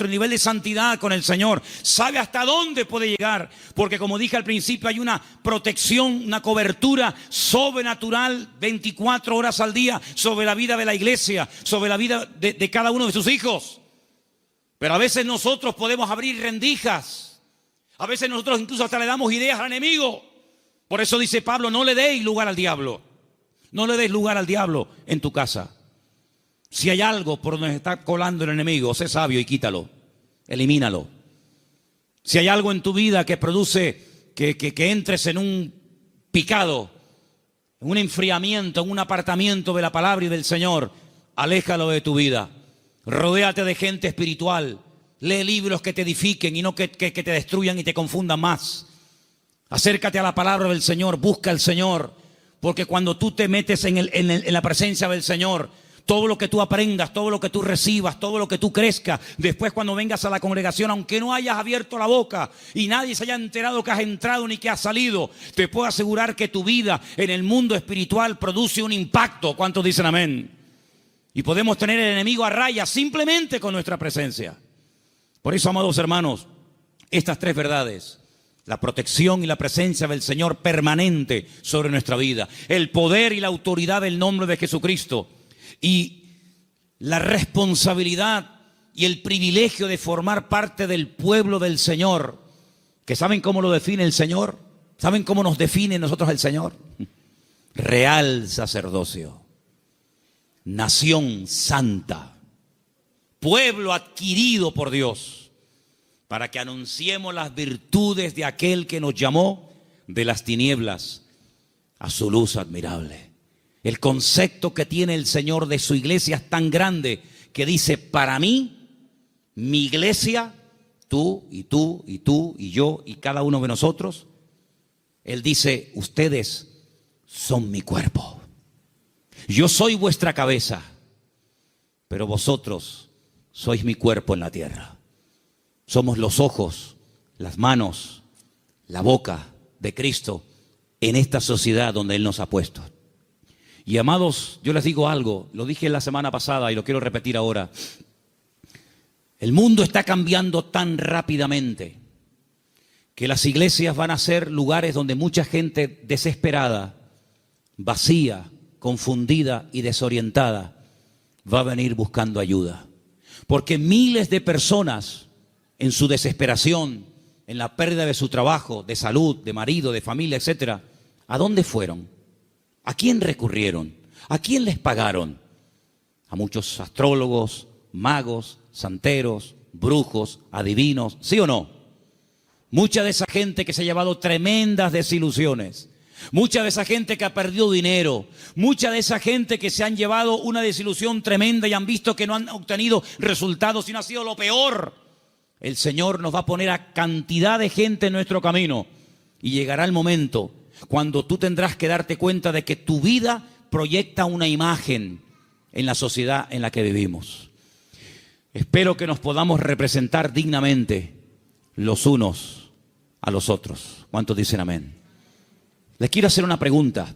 nivel de santidad con el Señor, sabe hasta dónde puede llegar, porque como dije al principio hay una protección, una cobertura sobrenatural 24 horas al día sobre la vida de la iglesia, sobre la vida de cada uno de sus hijos. Pero a veces nosotros podemos abrir rendijas, a veces nosotros incluso hasta le damos ideas al enemigo. Por eso dice Pablo, no le deis lugar al diablo. No le des lugar al diablo en tu casa. Si hay algo por donde está colando el enemigo, sé sabio y quítalo, elimínalo. Si hay algo en tu vida que produce que entres en un picado, en un enfriamiento, en un apartamiento de la palabra y del Señor, aléjalo de tu vida. Rodéate de gente espiritual. Lee libros que te edifiquen y no que te destruyan y te confundan más. Acércate a la palabra del Señor, busca al Señor. Porque cuando tú te metes en la presencia del Señor, todo lo que tú aprendas, todo lo que tú recibas, todo lo que tú crezcas, después cuando vengas a la congregación, aunque no hayas abierto la boca y nadie se haya enterado que has entrado ni que has salido, te puedo asegurar que tu vida en el mundo espiritual produce un impacto. ¿Cuántos dicen amén? Y podemos tener el enemigo a raya simplemente con nuestra presencia. Por eso, amados hermanos, estas 3 verdades: la protección y la presencia del Señor permanente sobre nuestra vida, el poder y la autoridad del nombre de Jesucristo y la responsabilidad y el privilegio de formar parte del pueblo del Señor, que ¿saben cómo lo define el Señor? ¿Saben cómo nos define nosotros el Señor? Real sacerdocio, nación santa, pueblo adquirido por Dios, para que anunciemos las virtudes de aquel que nos llamó de las tinieblas a su luz admirable. El concepto que tiene el Señor de su iglesia es tan grande que dice: para mí, mi iglesia, tú y tú y tú y yo y cada uno de nosotros, Él dice: ustedes son mi cuerpo. Yo soy vuestra cabeza. pero vosotros sois mi cuerpo en la tierra. Somos los ojos, las manos, la boca de Cristo en esta sociedad donde Él nos ha puesto. Y amados, yo les digo algo, lo dije la semana pasada y lo quiero repetir ahora. El mundo está cambiando tan rápidamente que las iglesias van a ser lugares donde mucha gente desesperada, vacía, confundida y desorientada va a venir buscando ayuda. Porque miles de personas en su desesperación, en la pérdida de su trabajo, de salud, de marido, de familia, etcétera, ¿a dónde fueron? ¿A quién recurrieron? ¿A quién les pagaron? A muchos astrólogos, magos, santeros, brujos, adivinos, ¿sí o no? Mucha de esa gente que se ha llevado tremendas desilusiones, mucha de esa gente que ha perdido dinero, mucha de esa gente que se han llevado una desilusión tremenda y han visto que no han obtenido resultados, sino ha sido lo peor. El Señor nos va a poner a cantidad de gente en nuestro camino y llegará el momento cuando tú tendrás que darte cuenta de que tu vida proyecta una imagen en la sociedad en la que vivimos. Espero que nos podamos representar dignamente los unos a los otros. ¿Cuántos dicen amén? Les quiero hacer una pregunta.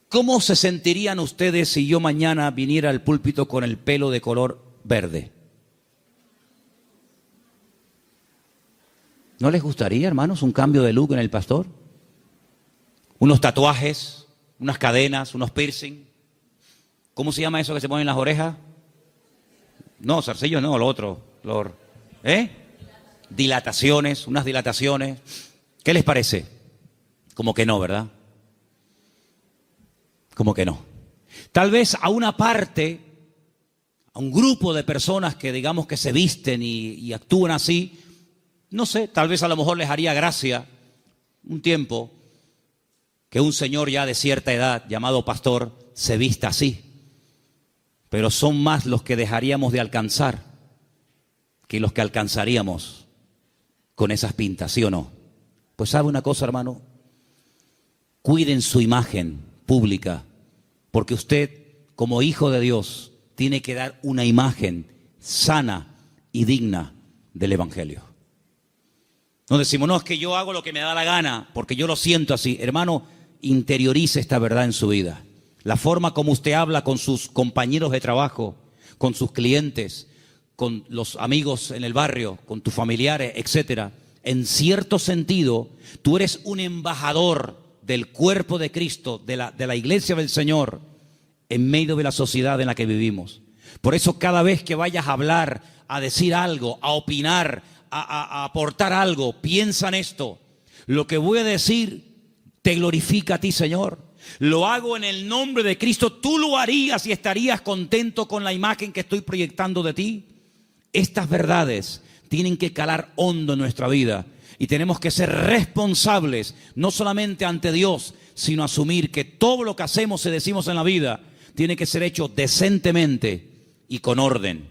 ¿Cómo se sentirían ustedes si yo mañana viniera al púlpito con el pelo de color verde? ¿No les gustaría, hermanos, un cambio de look en el pastor? Unos tatuajes, unas cadenas, unos piercing. ¿Cómo se llama eso que se pone en las orejas? No, zarcillos no, lo otro. Dilataciones, unas dilataciones. ¿Qué les parece? Como que no, ¿verdad? Como que no. Tal vez a una parte, a un grupo de personas que digamos que se visten y actúan así, no sé, tal vez a lo mejor les haría gracia un tiempo que un señor ya de cierta edad, llamado pastor, se vista así. Pero son más los que dejaríamos de alcanzar que los que alcanzaríamos con esas pintas, ¿sí o no? Pues sabe una cosa, hermano, cuiden su imagen pública, porque usted, como hijo de Dios, tiene que dar una imagen sana y digna del Evangelio. No decimos, no, es que yo hago lo que me da la gana, porque yo lo siento así. Hermano, interiorice esta verdad en su vida. La forma como usted habla con sus compañeros de trabajo, con sus clientes, con los amigos en el barrio, con tus familiares, etcétera. En cierto sentido, tú eres un embajador del cuerpo de Cristo, de la iglesia del Señor, en medio de la sociedad en la que vivimos. Por eso cada vez que vayas a hablar, a decir algo, a opinar, a aportar algo, piensa en esto. Lo que voy a decir te glorifica a ti, Señor. Lo hago en el nombre de Cristo. Tú lo harías y estarías contento con la imagen que estoy proyectando de ti. Estas verdades tienen que calar hondo en nuestra vida y tenemos que ser responsables, no solamente ante Dios, sino asumir que todo lo que hacemos y decimos en la vida tiene que ser hecho decentemente y con orden.